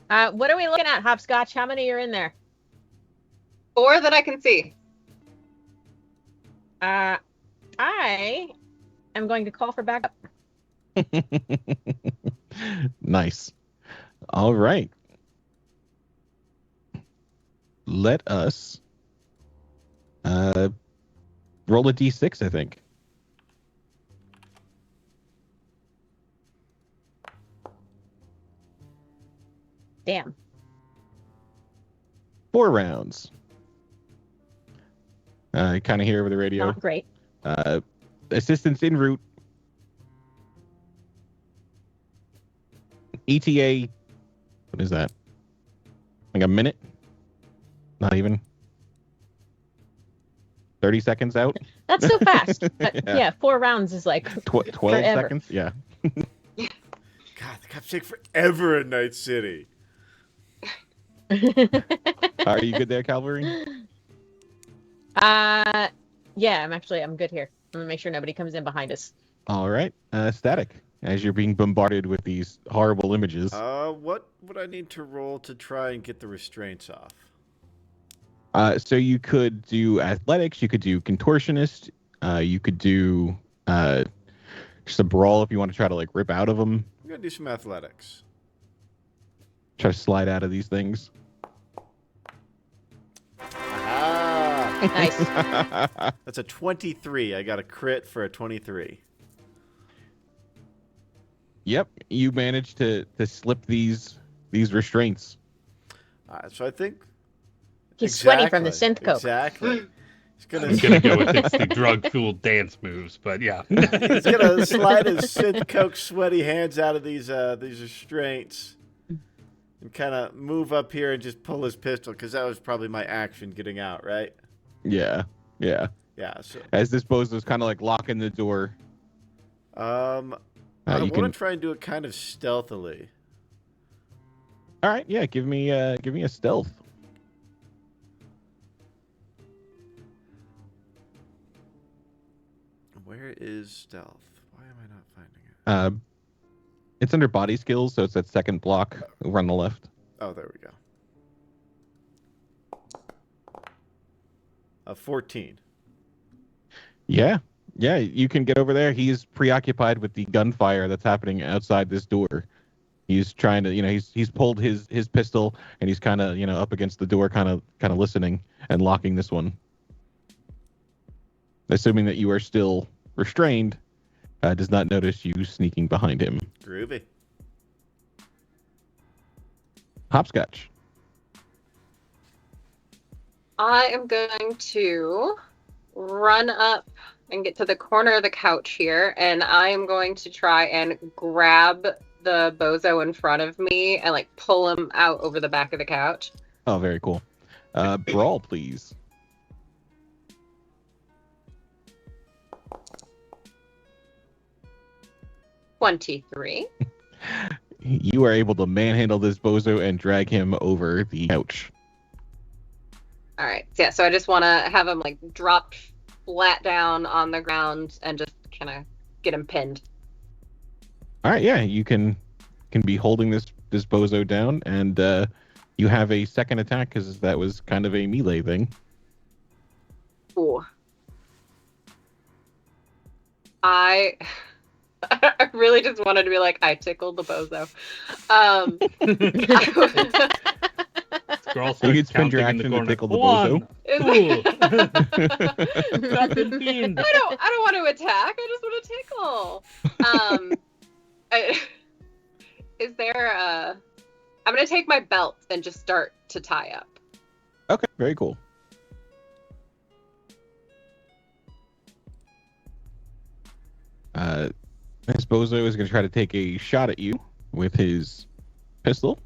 What are we looking at, Hopscotch? How many are in there? 4 that I can see. I am going to call for backup. Nice. All right. Let us roll a d6, I think. Damn. 4 rounds. I kind of hear over the radio. Not great. Assistance en route. ETA. What is that? Like a minute? Not even. 30 seconds out? That's so fast. Yeah, 4 rounds is like 12 forever. seconds? Yeah. God, the cops take forever in Night City. Are you good there, Calvary? Yeah, I'm good here. I'm gonna make sure nobody comes in behind us. All right. Static. As you're being bombarded with these horrible images. What would I need to roll to try and get the restraints off? So you could do athletics, you could do contortionist, you could do just a brawl if you want to try to like rip out of them. I'm gonna do some athletics. Try to slide out of these things. Ah, Nice. that's a 23. I got a crit for a 23. Yep, you managed to slip these restraints. So I think He's sweating from the synth coke. Exactly. I'm gonna go with the drug-fueled dance moves, but yeah. He's gonna slide his synth coke sweaty hands out of these restraints and kind of move up here and just pull his pistol, because that was probably my action getting out, right? Yeah. Yeah. So As this Bozo's kind of like locking the door. I You want can. to try and do it kind of stealthily. All right, yeah. Give me a stealth. Where is stealth? Why am I not finding it? It's under body skills, so it's that second block over on the left. Oh, there we go. 14. Yeah, you can get over there. He's preoccupied with the gunfire that's happening outside this door. He's trying to, he's pulled his pistol and he's kind of, up against the door, kind of listening and locking this one. Assuming that you are still restrained, does not notice you sneaking behind him. Groovy. Hopscotch. I am going to run up and get to the corner of the couch here, and I am going to try and grab the bozo in front of me and like pull him out over the back of the couch. Oh, very cool. Brawl, please. $23. You are able to manhandle this bozo and drag him over the couch. All right. Yeah, so I just want to have him like drop flat down on the ground and just kind of get him pinned. All right, yeah, you can be holding this bozo down, and you have a second attack because that was kind of a melee thing. Ooh. I really just wanted to be like, I tickled the bozo. You can spend your action to tickle the bozo. I don't want to attack. I just want to tickle. Is there I'm going to take my belt and just start to tie up. Okay, very cool. This bozo is going to try to take a shot at you with his pistol.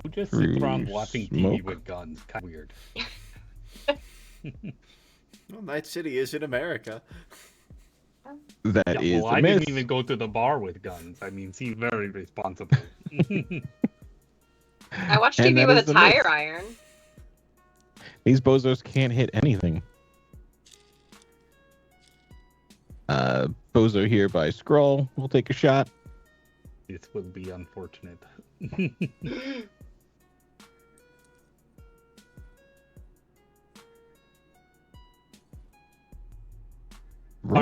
Who just Through sits around watching TV smoke. with guns? Kind of weird. Well, Night City is in America. That is Well, a I miss. didn't even go to the bar with guns. I mean, seem very responsible. I watch And TV that with is a the tire miss. iron. These bozos can't hit anything. Bozo here by Scroll will take a shot. This would be unfortunate.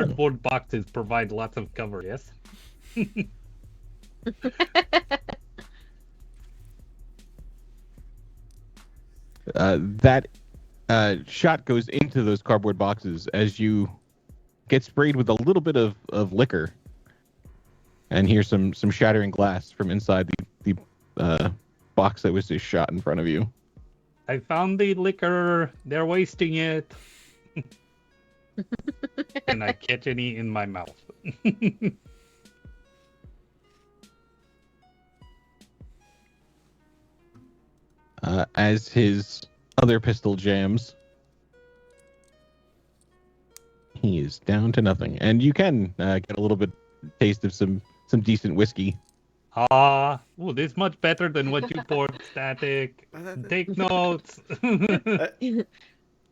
cardboard boxes provide lots of cover, yes? That shot goes into those cardboard boxes as you get sprayed with a little bit of liquor, and hear some shattering glass from inside the box that was just shot in front of you. I found the liquor. They're wasting it. And I catch any in my mouth. As his other pistol jams, he is down to nothing. And you can get a little bit taste of some decent whiskey. Well, this is much better than what you poured, Static. Take notes.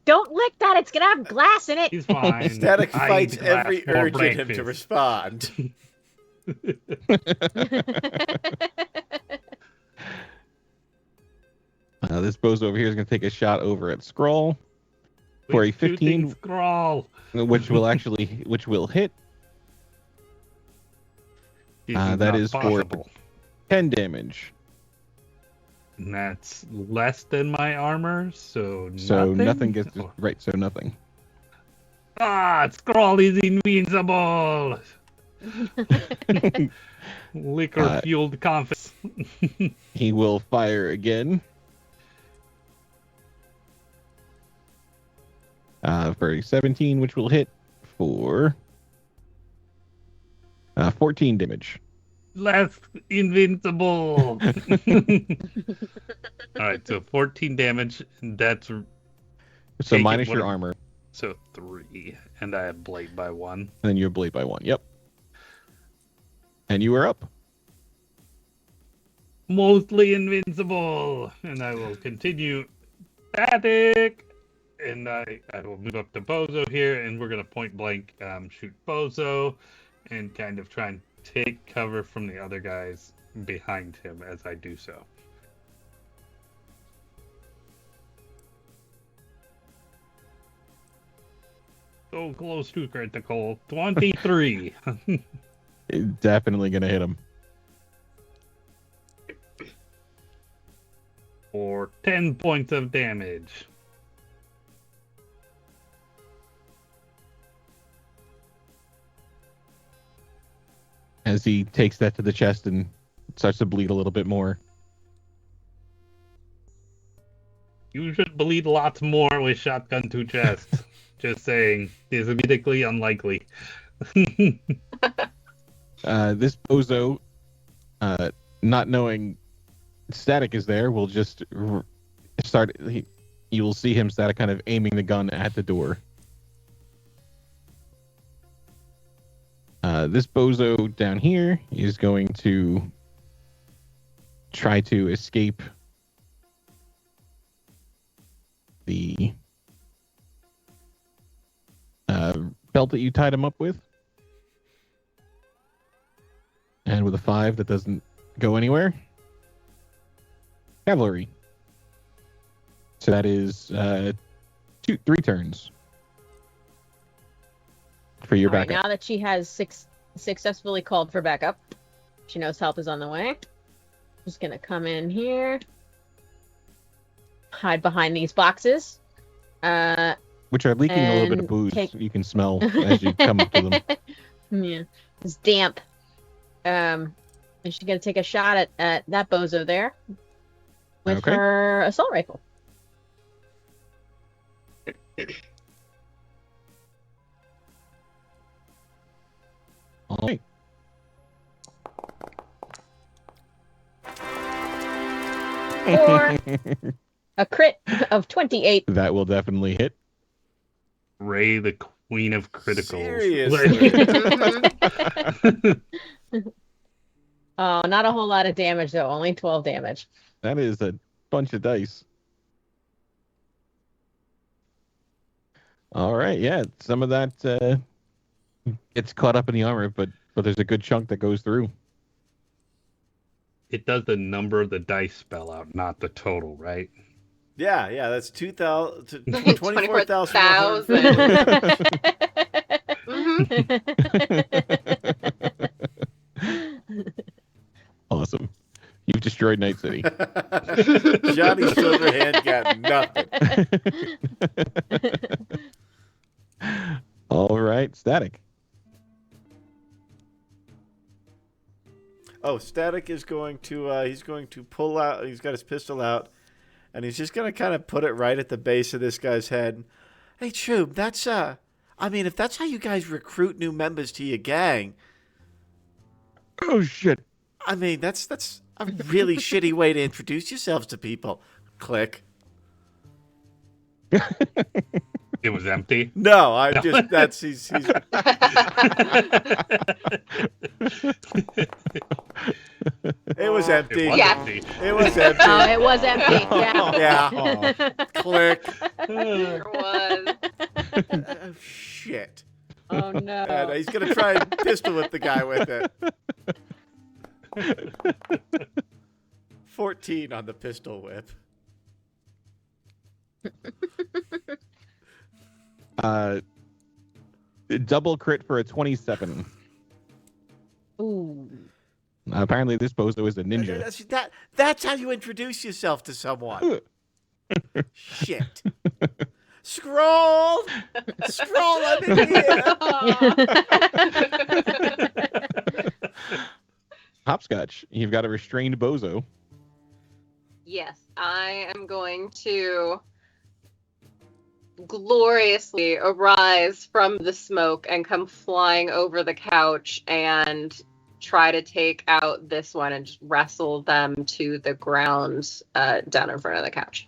Don't lick that. It's going to have glass in it. He's fine. Static I fights eat glass every for urge in him to breakfast. respond. This bozo over here is going to take a shot over at Skrull for a Quit shooting 15, Scrawl. which will hit. This That not is for possible. 10 damage. And that's less than my armor, so Nothing gets right. So nothing. Scroll is invincible. Liquor fueled confidence. He will fire again. For a 17, which will hit for 14 damage. Less invincible. Alright, so 14 damage. That's So Take it, minus what your a- armor, so 3. And I have blade by 1. and then you have blade by 1. Yep. And you are up. Mostly invincible. And I will continue static. And I will move up to Bozo here, and we're going to point blank shoot Bozo and kind of try and take cover from the other guys behind him as I do so. So close to critical. 23. Definitely gonna hit him. For 10 points of damage. As he takes that to the chest and starts to bleed a little bit more. You should bleed lots more with shotgun to chest. Just saying. Is medically unlikely. This bozo, not knowing Static is there, will just start. You will see him Static kind of aiming the gun at the door. This bozo down here is going to try to escape the belt that you tied him up with. And with a 5, that doesn't go anywhere. Cavalry. So that is 3 turns for your All right, backup. now that she has successfully called for backup, she knows help is on the way. Just gonna come in here, hide behind these boxes. Which are leaking a little bit of and booze. take- You can smell as you come up to them. Yeah, it's damp. And she's gonna take a shot at that bozo there with Okay. her assault rifle. All right. For a crit of 28. That will definitely hit. Ray, the queen of criticals. Seriously? Oh, not a whole lot of damage though. Only 12 damage. That is a bunch of dice. All right, yeah, some of that gets caught up in the armor, but there's a good chunk that goes through. It does the number of the dice spell out, not the total, right? Yeah, that's 24,000. 24,000. Awesome. You've destroyed Night City. Johnny Silverhand got nothing. All right, Static. Oh, Static is going to he's going to pull out. He's got his pistol out, and he's just going to kind of put it right at the base of this guy's head. Hey, Chub, that's I mean, if that's how you guys recruit new members to your gang, Oh shit. I mean, that's a really shitty way to introduce yourselves to people. Click. It was empty. No, I just that's he's It was empty. It was Yeah. empty. It was empty. Oh, it was empty. Yeah. Yeah. Click. There was. Oh, shit. Oh no. And he's gonna try and pistol whip the guy with it. 14 on the pistol whip. Double crit for a 27. Ooh. Apparently this bozo is a ninja. That's how you introduce yourself to someone. Shit. Scroll! Scroll, I'm in here! Hopscotch, you've got a restrained bozo. Yes, I am going to gloriously arise from the smoke and come flying over the couch and try to take out this one and just wrestle them to the ground down in front of the couch.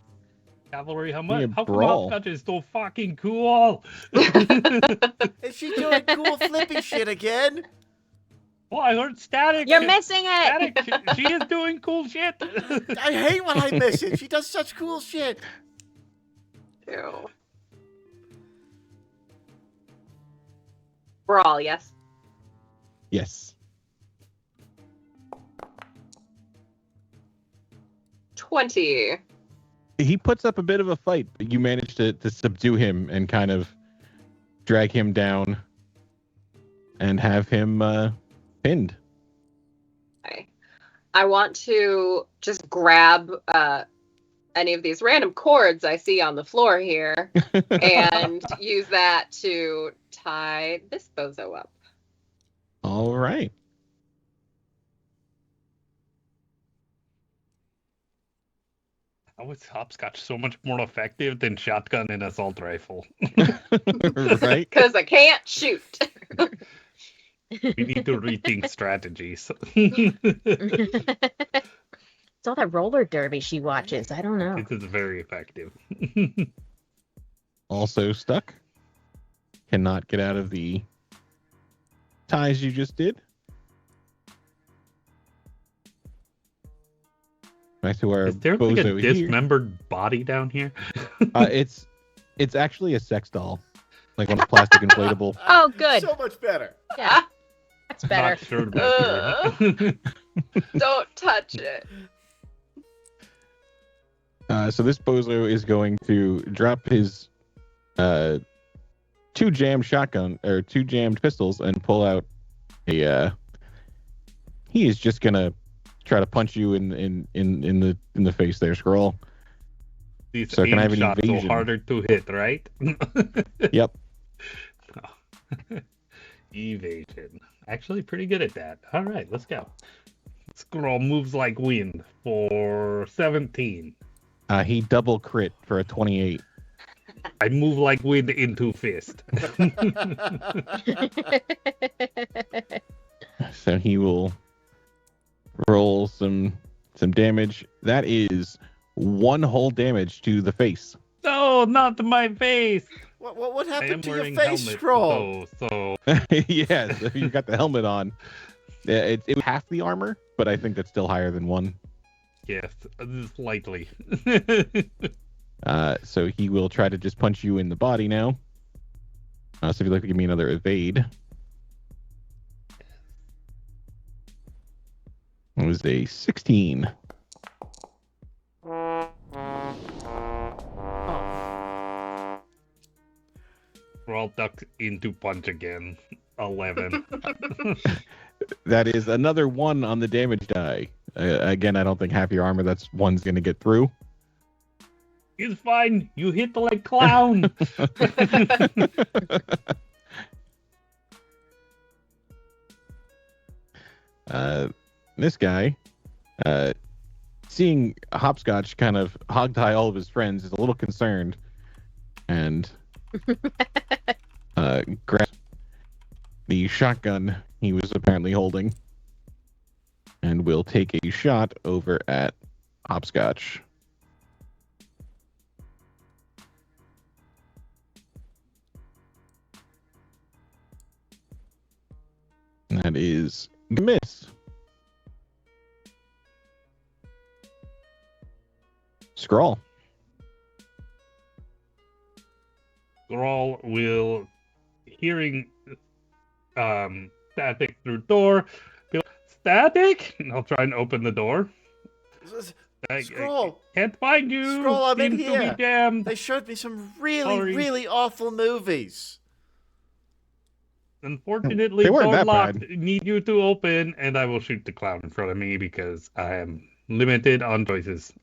Cavalry, how Yeah, come brawl. Hopscotch is so fucking cool? Is she doing cool flippy shit again? Well, I heard Static. You're missing it. Static. She is doing cool shit. I hate when I miss it. She does such cool shit. Ew. Brawl, yes. Yes. 20. He puts up a bit of a fight, but you manage to subdue him and kind of drag him down and have him pinned. Okay. I want to just grab any of these random cords I see on the floor here and use that to tie this bozo up. All right. How is Hopscotch so much more effective than shotgun and assault rifle? Right? Because I can't shoot. We need to rethink strategies. It's all that roller derby she watches. I don't know. This is very effective. Also stuck. Cannot get out of the ties you just did. Back to our Is there like a bozo here. dismembered body down here? It's actually a sex doll, like on a plastic inflatable. Oh, good. So much better. Yeah, that's better. Not sure about that. Don't touch it. So this bozo is going to drop his two jammed pistols and pull out a. He is just gonna try to punch you in the face there, Scroll. These So can I have aim an shots evasion? go harder to hit, right? Yep. Evasion. Actually, pretty good at that. All right, let's go. Scroll moves like wind for 17. He double crit for a 28. I move like wind into fist. So he will roll some damage. That is one whole damage to the face. No, not to my face. What I am happened to your wearing face, helmet, Scroll? so Yeah, so you've got the helmet on. Yeah, it was half the armor, but I think that's still higher than one. yes, slightly. So he will try to just punch you in the body now. So if you'd like to give me another evade. It was a 16. Scrawl ducks into punch again. 11. That is another 1 on the damage die. Again, I don't think half your armor, that's 1's going to get through. It's fine. You hit like clown. This guy, seeing Hopscotch kind of hogtie all of his friends, is a little concerned and grabs the shotgun he was apparently holding and will take a shot over at Hopscotch. That is a miss. Scrawl. Scrawl will, hearing Static through door, be like, Static? And I'll try and open the door. Scroll! I can't find you. Scroll, I'm in Seems to here. be jammed. They showed me some really, Sorry. really awful movies. Unfortunately, They weren't door that locked. bad. Need you to open, and I will shoot the clown in front of me because I am limited on choices.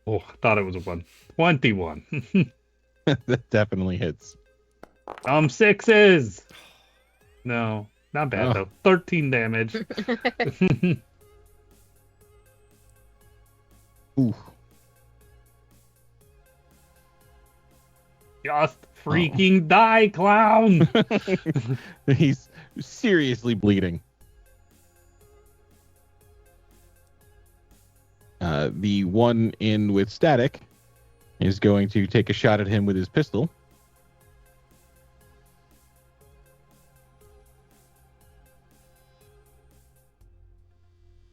Oh, I thought it was a 1. 21. That definitely hits. 6s. No, not bad Oh. though. 13 damage. Ooh. Just freaking die, clown. He's seriously bleeding. The one in with Static is going to take a shot at him with his pistol.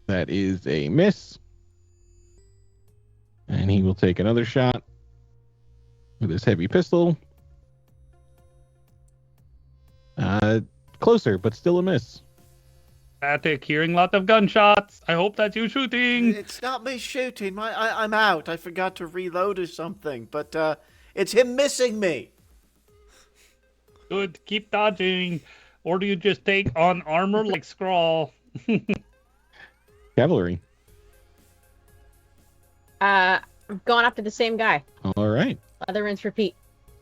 That is a miss. And he will take another shot with his heavy pistol. Closer, but still a miss. Static, hearing lots of gunshots. I hope that's you shooting. It's not me shooting. I'm out. I forgot to reload or something. But it's him missing me. Good, keep dodging. Or do you just take on armor like Scrawl? Cavalry. I'm going after the same guy. All right. Other rinse, repeat.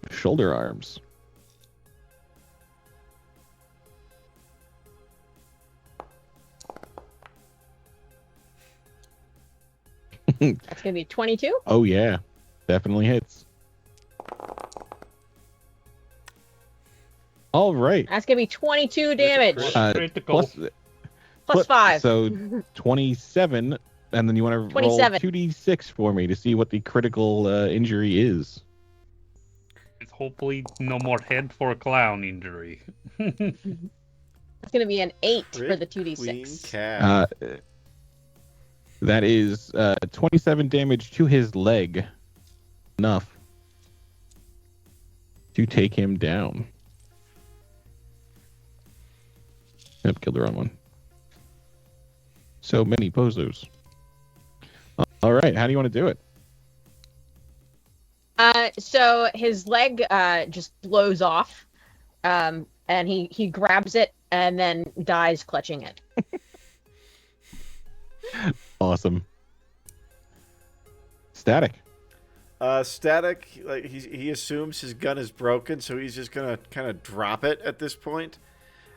Shoulder arms. That's gonna be 22. Oh, yeah. Definitely hits. All right. That's gonna be 22 damage. Critical. Plus 5. So 27. And then you want to roll 27. 2d6 for me to see what the critical injury is. It's hopefully no more head for a clown injury. It's gonna be an 8 for the Queen 2d6. cat. That is 27 damage to his leg. Enough to take him down. Yep, killed the wrong one. So many Bozos. All right, how do you want to do it? So his leg just blows off, and he grabs it and then dies clutching it. Awesome. Static. Static, like he assumes his gun is broken, so he's just gonna kind of drop it at this point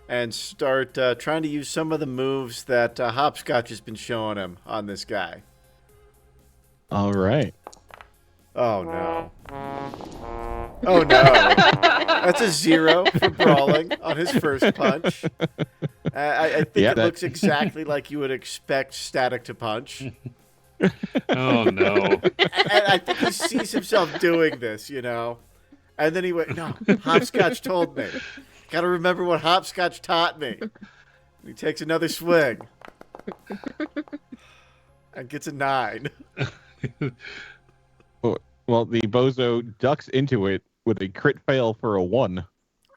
and start trying to use some of the moves that Hopscotch has been showing him on this guy. All right. Oh no! Oh no! That's a 0 for brawling on his first punch. I think it looks exactly like you would expect Static to punch. Oh no. And I think he sees himself doing this, you know. And then he went, no, Hopscotch told me. Got to remember what Hopscotch taught me. He takes another swing. And gets a 9. Well, the Bozo ducks into it with a crit fail for a 1.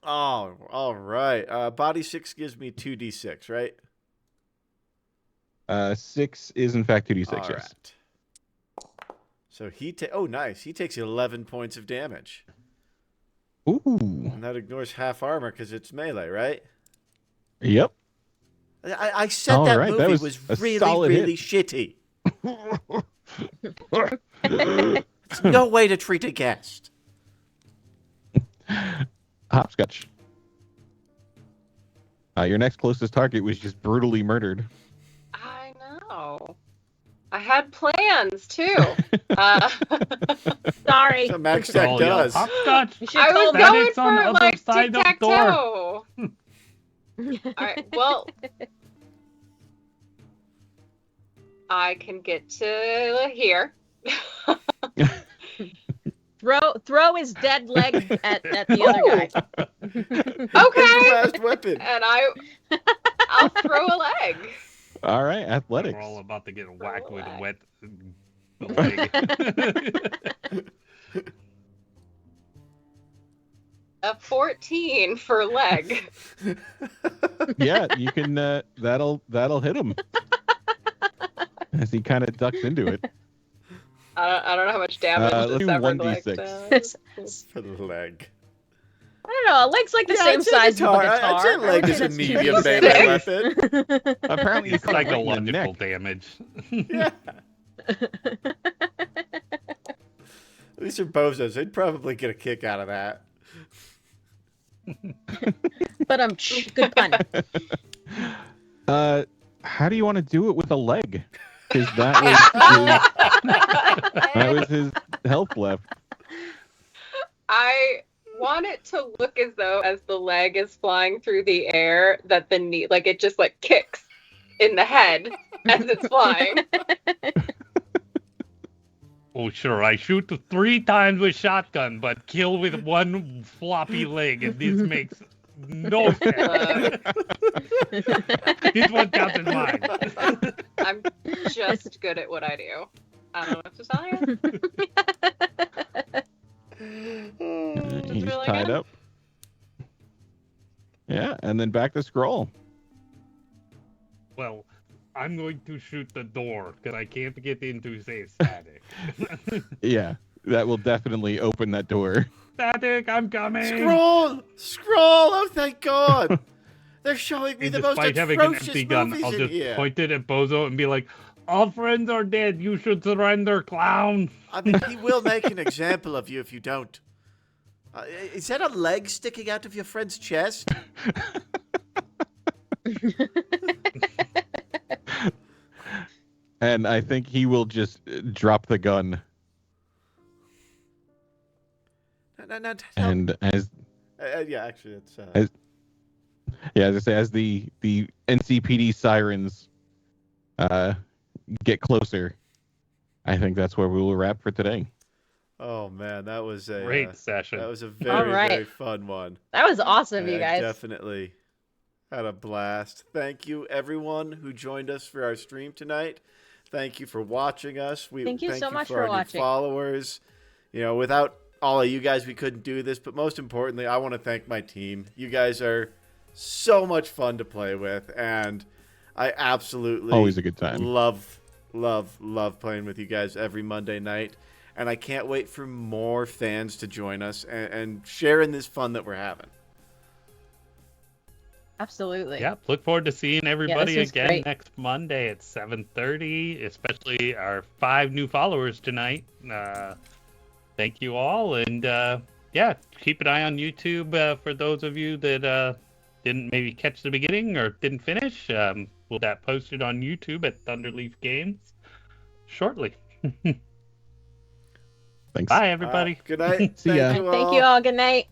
Oh, all right. Body 6 gives me 2d6, right? 6 is in fact 2d6, All yes. right. So nice. He takes 11 points of damage. Ooh. And that ignores half armor because it's melee, right? Yep. I said All that right, movie that was a really, solid really shitty. It's no way to treat a guest. Hopscotch. Your next closest target was just brutally murdered. I know. I had plans too. Sorry. So Max They're Tech all yell, does. Hopscotch. You should I have was told that going it's on the for other like side of the tic-tac-toe. me. All right. Well, I can get to here. Throw his dead leg at the other guy. It's Okay. a fast weapon. And I'll throw a leg. All right, athletics. We're all about to get whacked with leg. wet leg. A 14 for leg. Yeah, you can. That'll hit him as he kind of ducks into it. I don't know how much damage Let's the do severed leg 1d6. does. For the leg. I don't know. A leg's like the Yeah, same I'd say size guitar. as a guitar. I'd say I leg would is a that's medium pretty melee safe. weapon. Apparently, you It's caught him right in the neck. psychological damage. Yeah. These are Bozos. They'd probably get a kick out of that. But good pun. How do you want to do it with a leg? Because that was his health left. I want it to look as though as the leg is flying through the air that the knee, like it just like kicks in the head as it's flying. Oh, sure. I shoot 3 times with shotgun, but kill with 1 floppy leg, and this makes no sense. This one counts as mine. I'm just good at what I do. I don't know what to tell you. He's really tied good. up. Yeah, and then back to scroll. Well, I'm going to shoot the door, because I can't get into, say, static. Yeah, that will definitely open that door. Static, I'm coming! Scroll! Oh, thank God! They're showing me And the most despite having an atrocious empty gun, movies I'll in just here. point it at Bozo and be like, all friends are dead, you should surrender, clown! I mean, he will make an example of you if you don't. Is that a leg sticking out of your friend's chest? And I think he will just drop the gun. No. And as Yeah, actually, it's. as I say, as the NCPD sirens get closer, I think that's where we will wrap for today. Oh man, that was a Great session. That was a All very right. very fun one. That was awesome, you I guys. definitely had a blast. Thank you everyone who joined us for our stream tonight. Thank you for watching us. Thank you so much for our new watching. followers. You know, without all of you guys, we couldn't do this. But most importantly, I want to thank my team. You guys are so much fun to play with, and I absolutely Always a good time. love playing with you guys every Monday night. And I can't wait for more fans to join us and share in this fun that we're having. Absolutely. Yep, look forward to seeing everybody was again great. next Monday at 7:30, especially our 5 new followers tonight. Thank you all, and yeah, keep an eye on YouTube for those of you that didn't maybe catch the beginning or didn't finish. We'll that posted on YouTube at Thunderleaf Games shortly. Thanks. Bye, everybody. Good night. See ya. Thank you all. Thank you all. Good night.